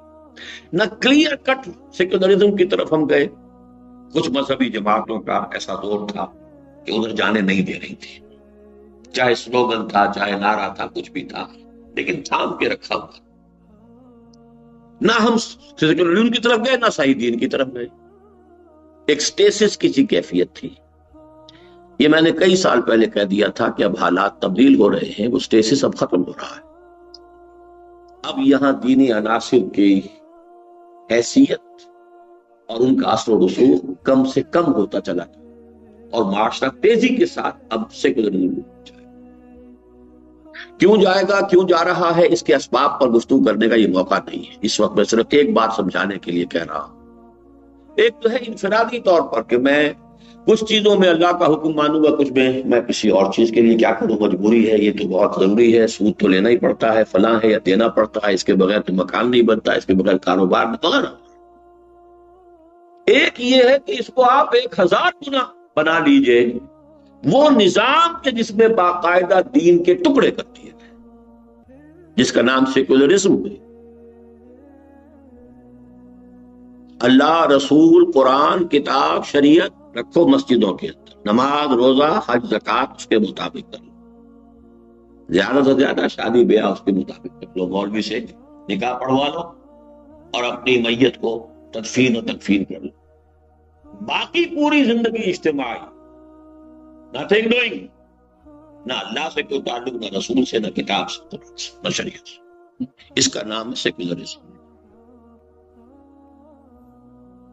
نہ کلیئر کٹ سیکولرزم کی طرف ہم گئے، کچھ مذہبی جماعتوں کا ایسا دور تھا کہ ادھر جانے نہیں دے رہی تھی، چاہے سلوگن تھا، چاہے نعرہ تھا، کچھ بھی تھا، لیکن تھام کے رکھا ہوا، نہ ہم سیکولرزم کی طرف گئے نہ صحیح دین کی طرف گئے، ایک سٹیسس کی سی کیفیت تھی۔ یہ میں نے کئی سال پہلے کہہ دیا تھا کہ اب حالات تبدیل ہو رہے ہیں، وہ سٹیسس اب ختم ہو رہا ہے، اب یہاں دینی عناصر کی حیثیت اور ان کا اثر و رسوخ کم سے کم ہوتا چلا گیا، اور معاشرہ تیزی کے ساتھ اب سیکولرزم جائے۔ کیوں جائے گا، کیوں جا رہا ہے، اس کے اسباب پر گفتگو کرنے کا یہ موقع نہیں ہے اس وقت، میں صرف ایک بات سمجھانے کے لیے کہہ رہا ہوں۔ ایک تو ہے انفرادی طور پر کہ میں کچھ چیزوں میں اللہ کا حکم مانوں گا، کچھ میں کسی اور چیز کے لیے کیا کروں، مجبوری ہے، یہ تو بہت ضروری ہے، سود تو لینا ہی پڑتا ہے، فلاں ہے یا دینا پڑتا ہے، اس کے بغیر تو مکان نہیں بنتا، اس کے بغیر کاروبار نہیں، وغیرہ۔ ایک یہ ہے کہ اس کو آپ 1000 گنا بنا لیجئے، وہ نظام کے جس میں باقاعدہ دین کے ٹکڑے کر دیے گئے، جس کا نام سیکولرزم ہے۔ اللہ، رسول، قرآن، کتاب، شریعت رکھو مسجدوں کے اندر، نماز، روزہ، حج، زکوٰۃ اس کے مطابق کر لو، زیادہ سے زیادہ شادی بیاہ اس کے مطابق کر لو، مولوی سے نکاح پڑھوا لو اور اپنی میت کو تدفین و تکفین کر لو، باقی پوری زندگی اجتماعی، نتھنگ ڈوئنگ، نہ اللہ سے کوئی تعلق، نہ رسول سے، نہ کتاب سے، نہ شریعت سے۔ اس کا نام ہے سیکولرزم۔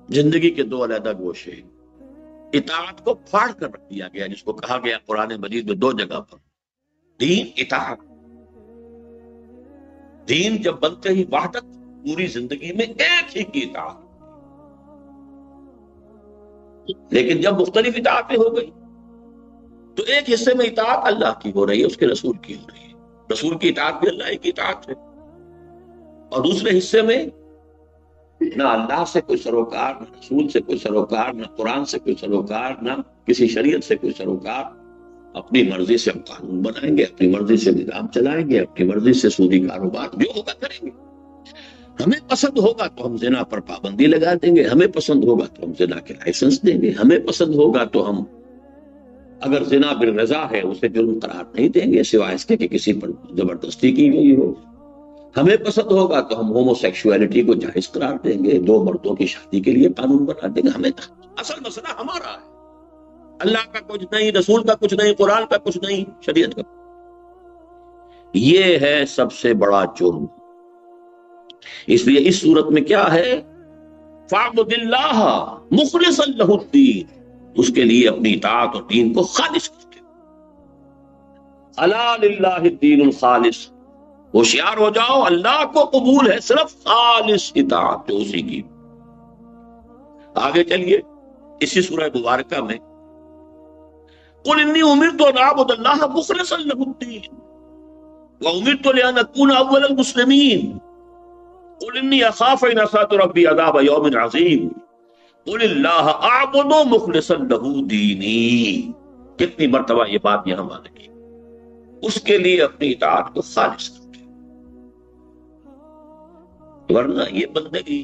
زندگی کے دو علیحدہ گوشے، اطاعت کو پھاڑ کر رکھ دیا گیا، جس کو کہا گیا قرآن مجید میں 2 جگہ پر، دین، اطاعت۔ دین جب بنتے ہی وحدت، پوری زندگی میں ایک ہی کی اطاعت، لیکن جب مختلف اطاعتیں ہو گئی تو ایک حصے میں اطاعت اللہ کی ہو رہی ہے، اس کے رسول کی ہو رہی ہے، رسول کی اطاعت بھی اللہ کی اطاعت ہے، اور دوسرے حصے میں نہ اللہ سے کوئی سروکار، نہ رسول سے کوئی سروکار، نہ قرآن سے کوئی سروکار، نہ کسی شریعت سے کوئی سروکار، اپنی مرضی سے ہم قانون بنائیں گے، اپنی مرضی سے نظام چلائیں گے، اپنی مرضی سے سودی کاروبار جو ہوگا کریں گے، ہمیں پسند ہوگا تو ہم زنا پر پابندی لگا دیں گے، ہمیں پسند ہوگا تو ہم زنا کے لائسنس دیں گے، ہمیں پسند ہوگا تو ہم اگر زنا بالرضا ہے اسے جرم قرار نہیں دیں گے، سوائے اس کے کہ کسی پر زبردستی کی گئی ہو، ہمیں پسند ہوگا تو ہم ہومو سیکشولیٹی کو جائز قرار دیں گے، دو مردوں کی شادی کے لیے قانون بنا دیں گے، ہمیں اصل مسئلہ ہمارا ہے، اللہ کا کچھ نہیں، رسول کا کچھ نہیں، قرآن کا کچھ نہیں، شریعت کا۔ یہ ہے سب سے بڑا جرم۔ اس لیے اس صورت میں کیا ہے، فَاعْبُدِ اللَّهَ مُخْلِصًا لَهُ الدِّينَ، اس کے لیے اپنی اطاعت اور دین کو خالص کرتے ہیں۔ الا للہ الدین الخالص، ہوشیار ہو جاؤ، اللہ کو قبول ہے صرف خالص اطاعت جو اسی کی۔ آگے چلیے اسی سورہ مبارکہ میں قُلْ إِنِّي أُمِرْتُ أَنْ أَعْبُدَ اللَّهَ مُخْلِصًا لَهُ الدِّينَ وَأُمِرْتُ لِأَنْ أَكُونَ أَوَّلَ الْمُسْلِمِينَ قُلْ إِنِّي أَخَافُ إِنْ عَصَيْتُ رَبِّي عَذَابَ يَوْمٍ عَظِيمٍ قُلِ اللَّهَ أَعْبُدُ مُخْلِصًا لَهُ دِينِي۔ کتنی مرتبہ یہ بات یہاں مانے گی، اس کے لیے اپنی اطاعت کو خالص کرتے، ورنہ یہ بندگی،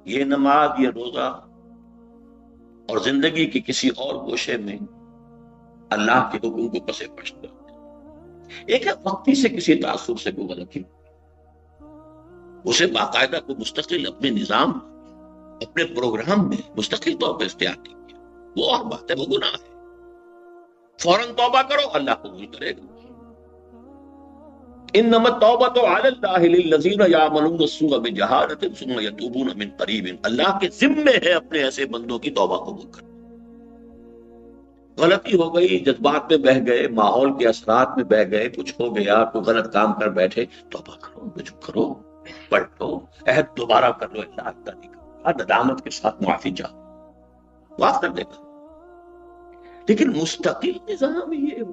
یہ نماز، یہ روزہ اور زندگی کے کسی اور گوشے میں اللہ کے حکم کو پسے پش کرتے۔ ایک ہے وقتی سے کسی تعصب سے کوئی غلطی، اسے باقاعدہ کو مستقل اپنے نظام، اپنے پروگرام میں مستقل طور پر اختیار نہیں کیا، وہ اور بات ہے، وہ گناہ ہے، فوراً توبہ کرو، اللہ قبول کرے گا۔ انما التوبۃ علی اللہ للذین یعملون السوء بجہالۃ ثم یتوبون من قریب، اللہ کے ذمے ہے اپنے ایسے بندوں کی توبہ قبول کرنا۔ غلطی ہو گئی، جذبات میں بہہ گئے، ماحول کے اثرات میں بہہ گئے، کچھ ہو گیا، کوئی غلط کام کر بیٹھے، توبہ کرو، رجوع کرو، پلٹو، عہد دوبارہ کر لو، اللہ آئندہ نہیں کرے گا، ندامت کے ساتھ معافی چاہو، معاف کر دے گا۔ لیکن مستقل نظام یہ ہو،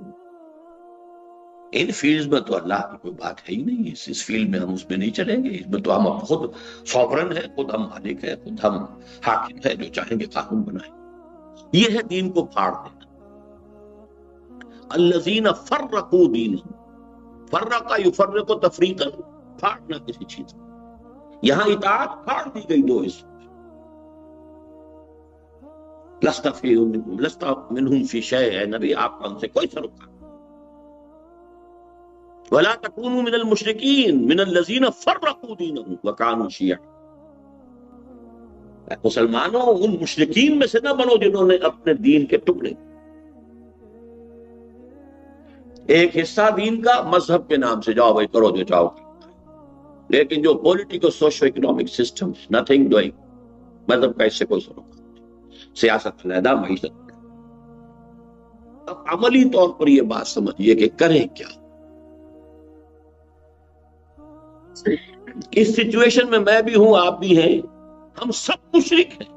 ان فیلڈز میں تو اللہ کی کوئی بات ہے ہی نہیں، اس فیلڈ میں ہم اس میں نہیں چلیں گے، اس میں تو ہم خود سوورن ہیں، خود ہم مالک ہیں، خود ہم حاکم ہیں، جو چاہیں گے قانون بنائیں۔ یہ ہے دین کو پھاڑ دینا۔ الذین فرقوا دینہم، فرق یفرق تفریقا، پھاڑنا کسی چیز کو، یہاں اطاعت پھاڑ دی گئی دو حصوں میں، لست منہم فی شیء، اے نبی آپ کا ان سے کوئی تعلق نہیں۔ وَلَا تَكُونُوا مِنَ الْمُشْرِكِينَ مِنَ الَّذِينَ فَرَّقُوا دِينَهُمْ وَكَانُوا شِيَعًا، مسلمانوں ان مشرکین میں سے نہ بنو جنہوں نے اپنے دین کے ٹکڑے، ایک حصہ دین کا مذہب کے نام سے، جاؤ بھائی کرو جو چاہو، لیکن جو political socio economic system, nothing doing, مذہب کا اس سے کوئی سروکار نہیں، سیاست علیحدہ، معیشت۔ اب عملی طور پر یہ بات سمجھیے کہ کریں کیا اس سچویشن میں، میں بھی ہوں، آپ بھی ہیں، ہم سب مشرک ہیں،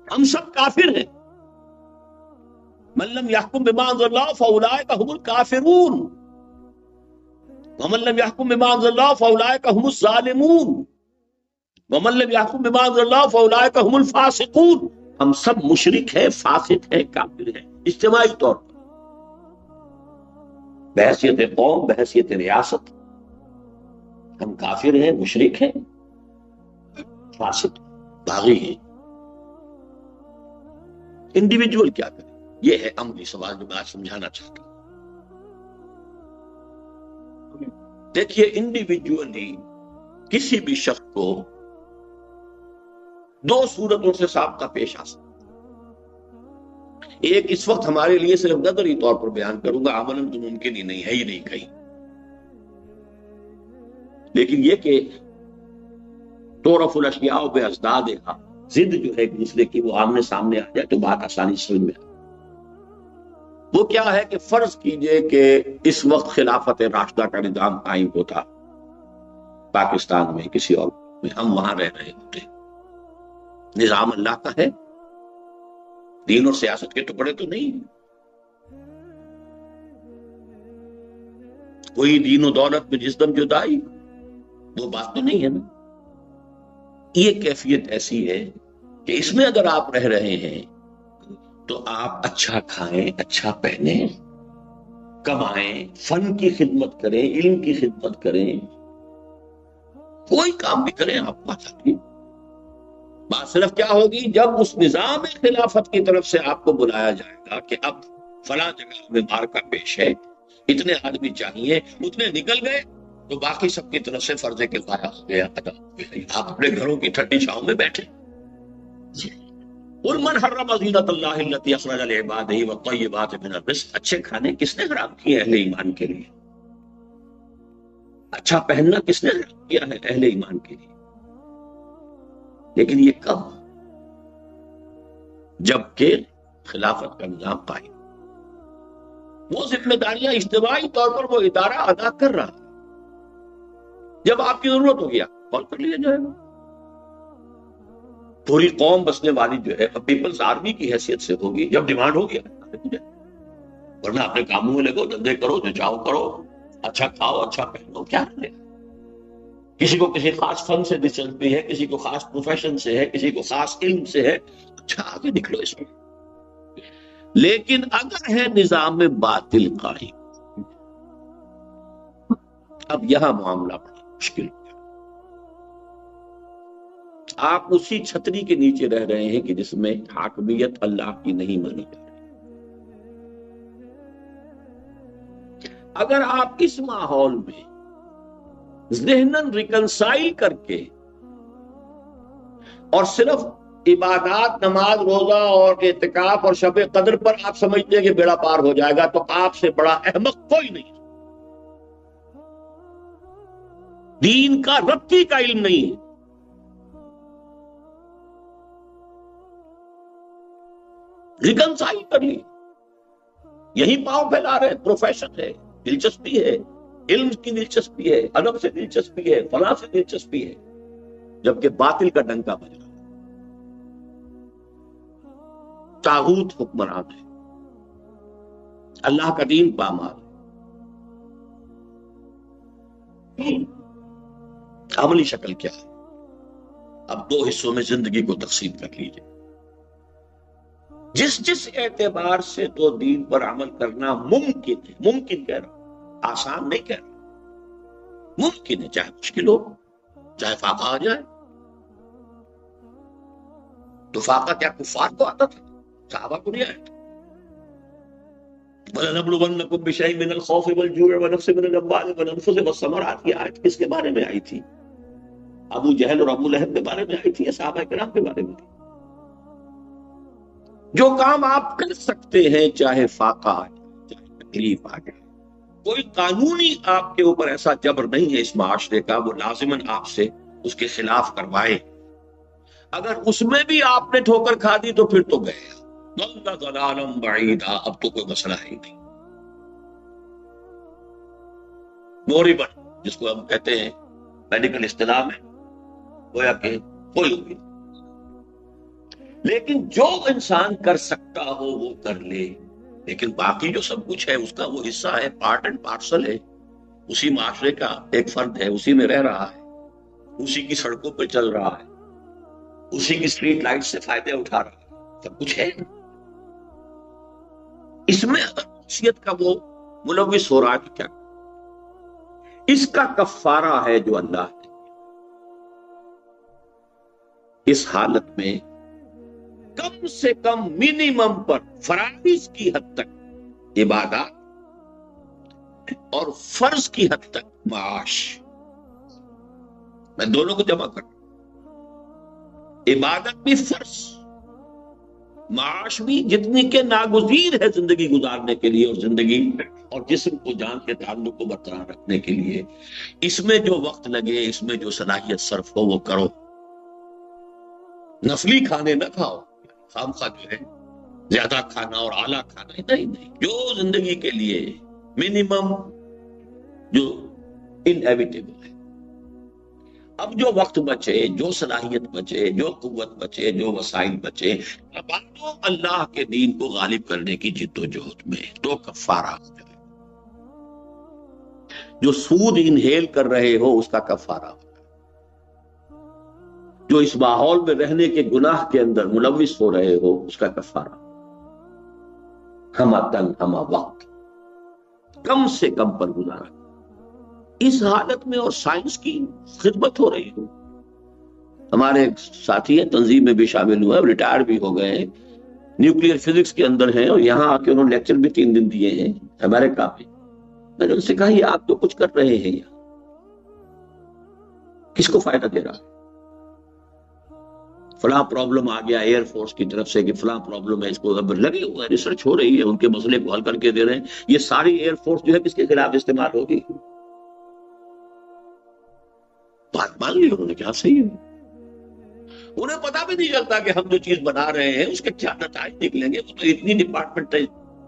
ہم سب کافر ہیں۔ من لم يحكم بما انزل الله فاولئك هم الكافرون ومن لم يحكم بما انزل الله فاولئك هم الظالمون ومن لم يحكم بما انزل الله فاولئك هم الفاسقون۔ ہم سب مشرک ہیں، فاسق ہیں، کافر ہیں، اجتماعی طور پر، بحیثیت قوم، بحیثیت ریاست، ہم کافر ہیں، مشرک ہیں، فاسق، باغی ہیں۔ انڈیویجول کیا کرے، یہ ہے عملی سوال جو میں آج سمجھانا چاہتا ہوں۔ دیکھیے انڈیویجولی کسی بھی شخص کو دو صورتوں سے سابقہ پیش آ سکتا، ایک اس وقت ہمارے لیے صرف نظری طور پر بیان کروں گا، عملاً تو ممکن ہی نہیں ہے، ہی نہیں کہیں، لیکن یہ کہ تعرف الاشیاء بازدادها، ضد جو ہے ایک دوسرے کی وہ آمنے سامنے آ جائے تو بات آسانی سے سمجھ میں آ۔ وہ کیا ہے کہ فرض کیجئے کہ اس وقت خلافت راشدہ کا نظام قائم ہوتا پاکستان میں، کسی اور میں، ہم وہاں رہ رہے ہوتے، نظام اللہ کا ہے، دین اور سیاست کے ٹکڑے تو نہیں، کوئی دین و دولت میں جس دم جدائی، وہ بات تو نہیں ہے نا۔ یہ کیفیت ایسی ہے کہ اس میں اگر آپ رہ رہے ہیں تو آپ اچھا کھائیں، اچھا پہنیں، کمائیں، فن کی خدمت کریں، علم کی خدمت کریں، کوئی کام بھی کریں، آپ کو اچھا نہیں۔ بات صرف کیا ہوگی، جب اس نظام خلافت کی طرف سے آپ کو بلایا جائے گا کہ اب فلاں جگہ میں مارکا پیش ہے، اتنے آدمی چاہیے، اتنے نکل گئے تو باقی سب کی طرف سے فرض کفایہ ہو گیا، ادا ہو گیا۔ آپ اپنے گھروں کی ٹھنڈی چھاؤں میں بیٹھے۔ قل من حرم زینت اللہ التی اخرج لعبادہ والطیبات من الرزق، اچھے کھانے کس نے حرام کیے اہل ایمان کے لیے؟ اچھا پہننا کس نے حرام کیا ہے اہل ایمان کے لیے؟ لیکن یہ کب؟ جبکہ خلافت کا نظام قائم، وہ ذمہ داریاں اجتماعی طور پر وہ ادارہ ادا کر رہا ہے۔ جب آپ کی ضرورت ہوگی آپ کال کر لیا جائے گا۔ پوری قوم بسنے والی جو ہے پیپلز آرمی کی حیثیت سے ہوگی، جب ڈیمانڈ ہوگی ورنہ اپنے کاموں میں لگو، دھندے کرو، جو چاہو کرو، اچھا کھاؤ، اچھا پہنو، کیا کرے؟ کسی کو کسی خاص فن سے دلچسپی ہے، کسی کو خاص پروفیشن سے ہے، کسی کو خاص علم سے ہے، اچھا آگے نکلو اس میں۔ لیکن اگر ہے نظام میں باطل قائم، اب یہاں معاملہ بڑا مشکل ہو گیا۔ آپ اسی چھتری کے نیچے رہ رہے ہیں کہ جس میں حاکمیت اللہ کی نہیں مانی جا رہی۔ اگر آپ اس ماحول میں ذہناً ریکنسائل کر کے اور صرف عبادات، نماز، روزہ اور اعتکاف اور شب قدر پر آپ سمجھتے ہیں کہ بیڑا پار ہو جائے گا، تو آپ سے بڑا احمق کوئی نہیں۔ دین کا ربطی کا علم نہیں ہے۔ ریکنسائل کر لی، یہی پاؤں پھیلا رہے، پروفیشن ہے، دلچسپی ہے، علم کی دلچسپی ہے، ادب سے دلچسپی ہے، فلاں سے دلچسپی ہے، جبکہ باطل کا ڈنکا بج رہا ہے، طاغوت حکمران ہے، اللہ کا دین پامال ہے۔ عملی شکل کیا ہے؟ اب دو حصوں میں زندگی کو تقسیم کر لیجئے۔ جس اعتبار سے تو دین پر عمل کرنا ممکن ہے، ممکن کہہ رہا ہوں، آسان نہیں کہہ رہا، ممکن ہے، چاہے مشکل ہو، چاہے فاقہ آ جائے۔ تو فاقہ کیا کفار کو آتا تھا؟ صحابہ کو نہیں آیا تھا۔ وَلَنَبْلُوَنَّكُمْ بِشَيْءٍ مِّنَ الْخَوْفِ وَالْجُوعِ وَنَقْصٍ مِّنَ الْأَمْوَالِ وَالْأَنفُسِ وَالثَّمَرَاتِ، یہ آیت کس کے بارے میں آئی تھی؟ ابو جہل اور ابو لہب کے بارے میں آئی تھی یا صحابہ کرام کے بارے میں تھی؟ جو کام آپ کر سکتے ہیں، چاہے فاقہ آ جائے، چاہے تکلیف آ جائے، کوئی قانونی آپ کے اوپر ایسا جبر نہیں ہے اس معاشرے کا، وہ لازماً آپ سے اس کے خلاف کروائے۔ اگر اس میں بھی آپ نے ٹھوکر کھا دی تو پھر تو گئے، ضل ضلالا بعیدا، اب تو کوئی مسئلہ ہی نہیں۔ موربن جس کو ہم کہتے ہیں میڈیکل اصطلاح میں، گویا کہ کوئی بھی، لیکن جو انسان کر سکتا ہو وہ کر لے، لیکن باقی جو سب کچھ ہے اس کا وہ حصہ ہے، پارٹ اینڈ پارسل ہے، اسی معاشرے کا ایک فرد ہے، اسی میں رہ رہا ہے، اسی کی سڑکوں پہ چل رہا ہے، اسی کی اسٹریٹ لائٹ سے فائدے اٹھا رہا ہے، سب کچھ ہے۔ اس میں اگر معصیت کا وہ ملوث ہو رہا ہے تو کیا؟ اس کا کفارہ ہے جو اللہ نے۔ اس حالت میں کم سے کم منیمم پر فرائض کی حد تک عبادات اور فرض کی حد تک معاش، میں دونوں کو جمع کروں، عبادت بھی فرض، معاش بھی جتنی کے ناگزیر ہے زندگی گزارنے کے لیے، اور زندگی اور جسم کو، جان کے تعلق کو برقرار رکھنے کے لیے اس میں جو وقت لگے، اس میں جو صلاحیت صرف ہو وہ کرو۔ نفلی کھانے نہ کھاؤ، خامخواہ جو ہے زیادہ کھانا اور اعلیٰ کھانا، نہیں، جو زندگی کے لیے منیمم جو انیویٹیبل ہے۔ اب جو وقت بچے، جو صلاحیت بچے، جو قوت بچے، جو وسائل بچے، اب تو اللہ کے دین کو غالب کرنے کی جد و جہد میں تو کفارہ ہو جائے۔ جو سود انہیل کر رہے ہو اس کا کفارہ ہو، جو اس ماحول میں رہنے کے گناہ کے اندر ملوث ہو رہے ہو اس کا کفارہ، ہمہ تن ہمہ وقت، کم سے کم پر گزارا۔ اس حالت میں اور سائنس کی خدمت ہو رہی ہو۔ ہمارے ایک ساتھی ہیں، تنظیم میں بھی شامل ہوئے، ریٹائر بھی ہو گئے ہیں، نیوکلیئر فزکس کے اندر ہیں، اور یہاں آ کے انہوں نے لیکچر بھی 3 دن دیے ہیں امریکہ میں۔ میں نے ان سے کہا یہ آپ جو کچھ کر رہے ہیں یہاں کس کو فائدہ دے رہا ہے؟ فلاں پرابلم آ گیا ایئر فورس کی طرف سے کہ فلاں پرابلم ہے، اس کو اب لگی ہوا ہے، ریسرچ ہو رہی ہے، ان کے مسئلے کو حل کر کے دے رہے ہیں. یہ ساری ایئر فورس جو ہے کس کے خلاف استعمال ہوگی؟ بات مان لی انہوں نے، کیا صحیح ہے. انہیں پتا بھی نہیں چلتا کہ ہم جو چیز بنا رہے ہیں اس کے کیا نتائج نکلیں گے. وہ تو اتنی ڈپارٹمنٹ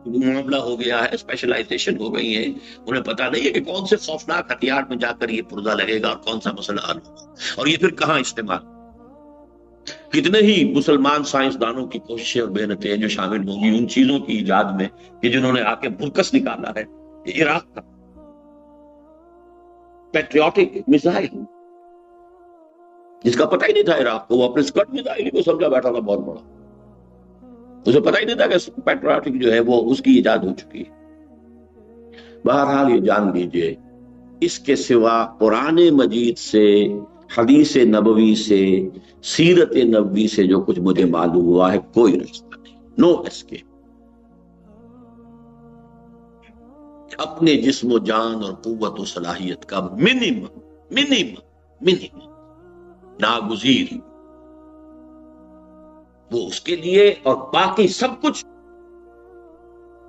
معاملہ ہو گیا ہے، اسپیشلائزیشن ہو گئی ہے، انہیں پتا نہیں ہے کہ کون سے خوفناک ہتھیار میں جا کر یہ پرزہ لگے گا اور کون سا مسئلہ حل ہوگا، اور یہ پھر کہاں استعمال. کتنے ہی مسلمان سائنسدانوں کی کوششیں اور محنتیں جو شامل ہوں گی ان چیزوں کی ایجاد میں کہ جنہوں نے آ کے برکس نکالا ہے. یہ عراق کا پیٹریوٹک میزائل جس کا پتہ ہی نہیں تھا عراق کو، وہ اپنے اسکٹ میزائل کو سمجھا بیٹھا تھا بہت بڑا، اسے پتہ ہی نہیں تھا کہ پیٹریوٹک جو ہے وہ اس کی ایجاد ہو چکی ہے. بہرحال یہ جان لیجئے اس کے سوا قرآن مجید سے، حدیث نبوی سے، سیرت نبوی سے جو کچھ مجھے معلوم ہوا ہے کوئی راستہ نہیں، نو اسکیپ. اپنے جسم و جان اور قوت و صلاحیت کا منیمم ناگزیر وہ اس کے لیے، اور باقی سب کچھ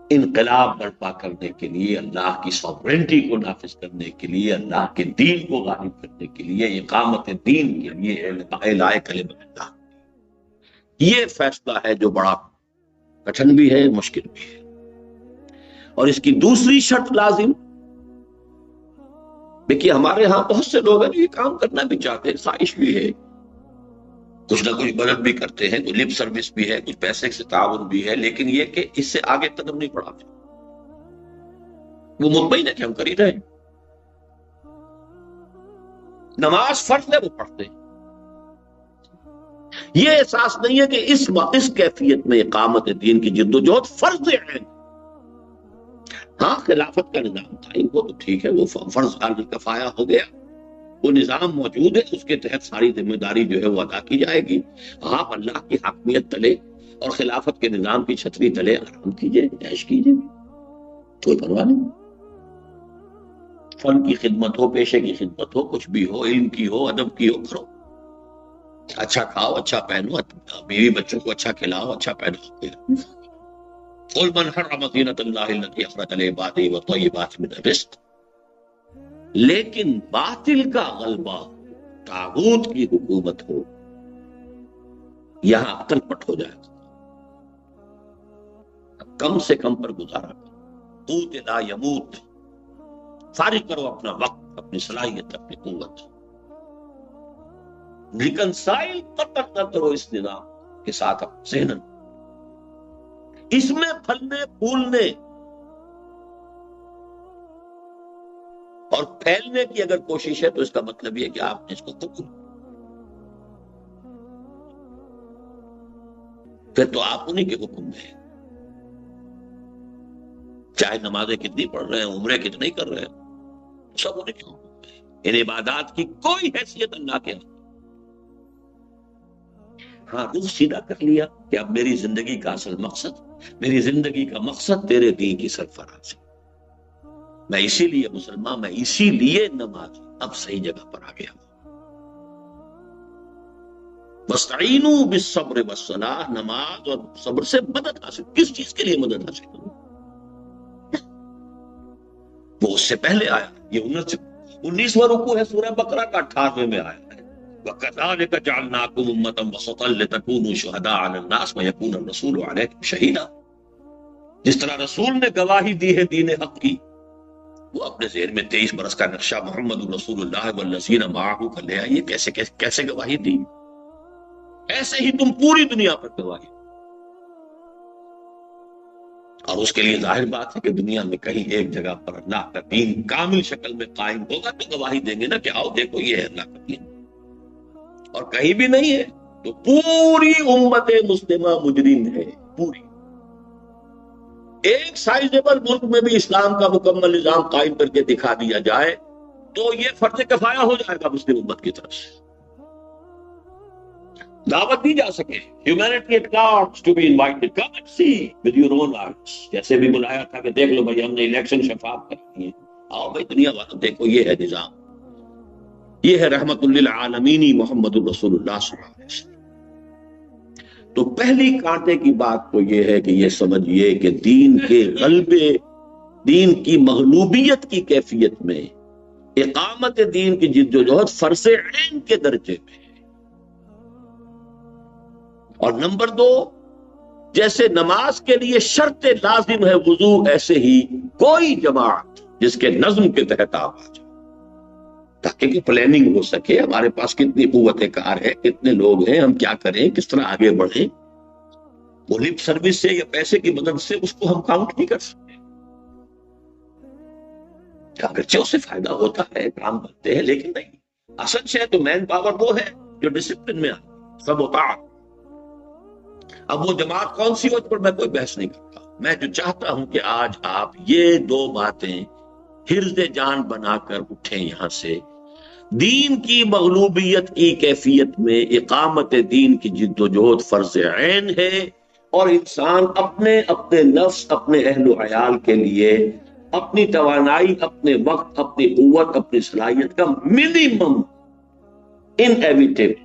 انقلاب برپا کرنے کے لیے، اللہ کی سوورنٹی کو نافذ کرنے کے لیے، اللہ کے دین کو غالب کرنے کے لیے، اقامت دین کے لیے، اعلاء کلمت اللہ. یہ فیصلہ ہے جو بڑا کٹھن بھی ہے، مشکل بھی ہے. اور اس کی دوسری شرط لازم، دیکھیے ہمارے ہاں بہت سے لوگ ہیں جو یہ کام کرنا بھی چاہتے ہیں، خواہش بھی ہے، کچھ نہ کچھ مدد بھی کرتے ہیں، کچھ لپ سروس بھی ہے، کچھ پیسے سے تعاون بھی ہے، لیکن یہ کہ اس سے آگے قدم نہیں بڑھاتے. وہ مطمئن ہے کہ ہم کر ہی رہے ہیں. نماز فرض ہے وہ پڑھتے ہیں. یہ احساس نہیں ہے کہ اس کیفیت میں اقامت دین کی جدوجہد فرض ہے. ہاں خلافت کا نظام قائم ہو تو ٹھیک ہے، وہ فرض کفایہ ہو گیا، وہ نظام موجود ہے، اس کے تحت ساری ذمہ داری جو ہے وہ ادا کی جائے گی. آپ اللہ کی حاکمیت تلے اور خلافت کے نظام کی چھتری تلے آرام کیجئے، عیش کیجئے، کوئی پرواہ نہیں. فن کی خدمت ہو، پیشے کی خدمت ہو، کچھ بھی ہو، علم کی ہو، ادب کی ہو، کرو. اچھا کھاؤ، اچھا پہنو، بیوی بچوں کو اچھا کھلاؤ، اچھا پہنو. قل من حرم زینۃ اللہ التی اخرج لعبادہ والطیبات من الرزق. لیکن باطل کا غلبہ، طاغوت کی حکومت ہو، یہاں عقل پٹ ہو جائے گا. کم سے کم پر گزارا کرو، قوت لا یموت، فارغ کرو اپنا وقت، اپنی صلاحیت، اپنی قوت. ریکنسائل تب تک نہ کرو اس نظام کے ساتھ ذہناً. اس میں پھلنے پھولنے اور پھیلنے کی اگر کوشش ہے تو اس کا مطلب یہ کہ آپ نے اس کو قبول، پھر تو آپ انہی کے حکم میں ہیں. چاہے نمازیں کتنی پڑھ رہے ہیں، عمرے کتنی کر رہے ہیں، سب انہی کے حکم میں ہیں. ان عبادات کی کوئی حیثیت اللہ کے ہاں. ہاں رخ سیدھا کر لیا کہ اب میری زندگی کا اصل مقصد، میری زندگی کا مقصد تیرے دین کی سرفرازی. میں اسی لیے مسلمان، میں اسی لیے نماز، اب صحیح جگہ پر آ گیا. وَاسْتَعِینُوا بِالصَّبْرِ وَالصَّلَاةِ، نماز اور صبر سے مدد حاصل. کس چیز کے لیے مدد حاصل کروں؟ وہ اس سے پہلے آیا. یہ 19واں رکوع ہے سورہ بقرہ کا، 18ویں میں آیا ہے. وَكَذَلِكَ جَعَلْنَاكُمْ أُمَّةً وَسَطًا لِتَكُونُوا شُهَدَاءَ عَلَى النَّاسِ وَيَكُونَ الرَّسُولُ عَلَيْكُمْ شَهِيدًا. جس طرح رسول نے گواہی دی ہے دین حق کی، وہ اپنے ذہن میں 23 برس کا نقشہ محمد رسول اللہ والذین معہ کا لے آئیے. کیسے گواہی دی؟ ایسے ہی تم پوری دنیا پر گواہی. اور اس کے لیے ظاہر بات ہے کہ دنیا میں کہیں ایک جگہ پر اللہ کا دین کامل شکل میں قائم ہوگا تو گواہی دیں گے نا کہ آؤ دیکھو یہ ہے اللہ کا دین. اور کہیں بھی نہیں ہے تو پوری امت مسلمہ مجرم ہے. پوری ایک سائزیبل ملک میں بھی اسلام کا مکمل نظام قائم کر کے دکھا دیا جائے تو یہ فرض کفایہ ہو جائے گا مسلم امت کی طرف سے. دعوت دی جا سکے، humanity at large to be invited, come and see with your own eyes. جیسے بھی بلایا تھا کہ دیکھ لو بھائی ہم نے الیکشن شفاف کر دیے، آؤ بھائی دنیا والوں دیکھو یہ ہے نظام، یہ ہے رحمت للعالمین محمد الرسول اللہ صلی اللہ علیہ وسلم۔ تو پہلی کانٹے کی بات تو یہ ہے کہ یہ سمجھیے کہ دین کے غلبے، دین کی مغلوبیت کی کیفیت میں اقامت دین کی جد و جہد فرض عین کے درجے میں ہے۔ اور نمبر دو، جیسے نماز کے لیے شرط لازم ہے وضو، ایسے ہی کوئی جماعت جس کے نظم کے تحت آپ آ جائے، تاکہ کہ پلاننگ ہو سکے، ہمارے پاس کتنی قوت کار ہے، کتنے لوگ ہیں، ہم کیا کریں، کس طرح آگے بڑھیں، وہ لپ سروس سے یا پیسے کی مدد سے اس کو ہم کاؤنٹ نہیں کر سکتے۔ اگرچہ اس سے فائدہ ہوتا ہے، کام کرتے ہیں، لیکن نہیں، اصل سے تو مین پاور وہ ہے جو ڈسپلن میں آتی، سب ہوتا۔ اب وہ جماعت کون سی ہو، اس پر میں کوئی بحث نہیں کرتا، میں جو چاہتا ہوں کہ آج آپ یہ دو باتیں حرز جان بنا کر اٹھیں یہاں سے۔ دین کی مغلوبیت کی کیفیت میں اقامت دین کی جد و جہد فرض عین ہے، اور انسان اپنے نفس، اپنے اہل و عیال کے لیے اپنی توانائی، اپنے وقت، اپنی قوت، اپنی صلاحیت کا منیمم انیویٹیبل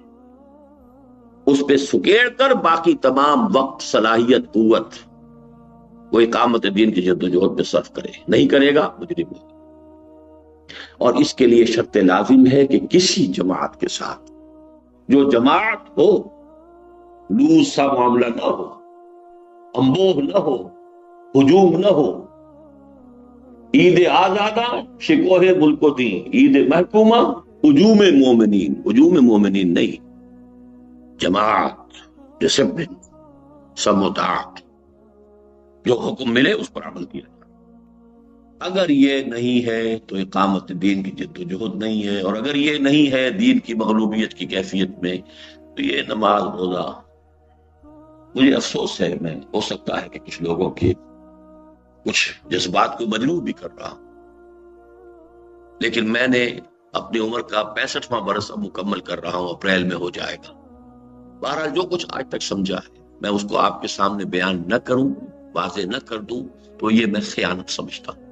اس پہ سکیڑ کر باقی تمام وقت، صلاحیت، قوت وہ اقامت دین کی جد و جہد پہ صرف کرے۔ نہیں کرے گا مجرم ہوگا۔ اور اس کے لیے شرط لازم ہے کہ کسی جماعت کے ساتھ، جو جماعت ہو، لوز سا معاملہ نہ ہو، امبوہ نہ ہو، ہجوم نہ ہو، عید آزادہ شکوہ ملک و دین، عید محکومہ ہجوم مومنین، ہجوم مومنین نہیں، جماعت، ڈسپلن، سموتاعت، جو حکم ملے اس پر عمل کیا جائے۔ اگر یہ نہیں ہے تو اقامت دین کی جد و جہد نہیں ہے، اور اگر یہ نہیں ہے دین کی مغلوبیت کی کیفیت میں، تو یہ نماز، روزہ، مجھے افسوس ہے، میں ہو سکتا ہے کہ کچھ لوگوں کی کچھ جذبات کو مجلوب بھی کر رہا ہوں، لیکن میں نے اپنی عمر کا 65واں برس اب مکمل کر رہا ہوں، اپریل میں ہو جائے گا۔ بہرحال جو کچھ آج تک سمجھا ہے میں اس کو آپ کے سامنے بیان نہ کروں، واضح نہ کر دوں، تو یہ میں خیانت سمجھتا ہوں۔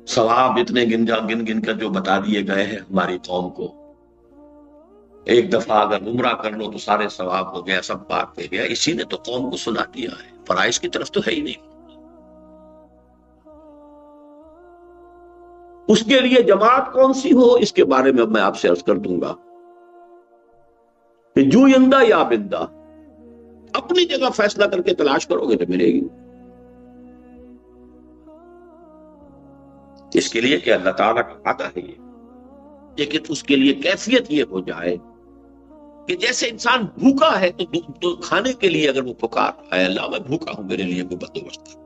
ثواب اتنے گن گن کر جو بتا دیے گئے ہیں ہماری قوم کو، ایک دفعہ اگر عمرہ کر لو تو سارے ثواب ہو گیا، سب بات ہو گیا، اسی نے تو قوم کو سنا دیا ہے، فرائض کی طرف تو ہے ہی نہیں۔ اس کے لیے جماعت کون سی ہو، اس کے بارے میں اب میں آپ سے عرض کر دوں گا کہ جویندہ یا بندہ، اپنی جگہ فیصلہ کر کے تلاش کرو گے تو ملے گی۔ اس کے لیے کہ اللہ تعالیٰ کا وعدہ ہے یہ، لیکن اس کے لیے کیفیت یہ ہو جائے کہ جیسے انسان بھوکا ہے تو کھانے کے لیے اگر وہ پکار رہا ہے، اللہ میں بھوکا ہوں، میرے لیے کوئی بندوبست کر،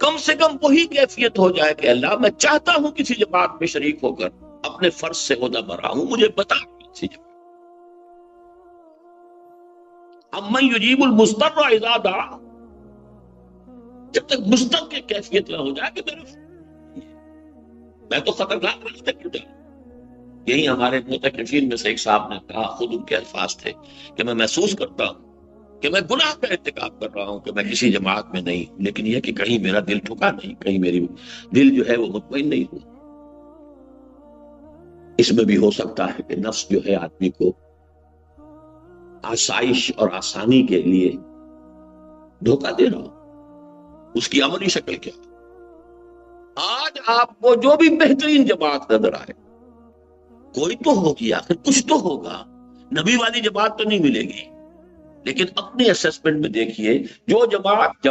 کم سے کم وہی کیفیت ہو جائے کہ اللہ میں چاہتا ہوں کسی جماعت میں شریک ہو کر اپنے فرض سے عہدہ برا ہوں، مجھے بتا کسی جماعت۔ امن یجیب المضطر اذا دعا، جب تک مضطر کی کیفیت نہ ہو جائے کہ میں تو خطرناک راستے پر جاؤں۔ یہی ہمارے متکلفین میں سے ایک صاحب نے کہا، خود ان کے الفاظ تھے کہ میں محسوس کرتا ہوں کہ میں گناہ کا ارتکاب کر رہا ہوں، کہ میں کسی جماعت میں نہیں، لیکن یہ کہ کہیں میرا دل ٹھکا نہیں، کہیں میری دل جو ہے وہ مطمئن نہیں ہوا۔ اس میں بھی ہو سکتا ہے کہ نفس جو ہے آدمی کو آسائش اور آسانی کے لیے دھوکہ دے رہا ہو، اس کی عملی شکل کیا؟ آج آپ کو جو بھی بہترین جماعت نظر آئے، کوئی تو ہوگی، آخر کچھ تو ہوگا، نبی والی جماعت تو نہیں ملے گی، لیکن اپنے اسیسمنٹ میں دیکھیے جو جماعت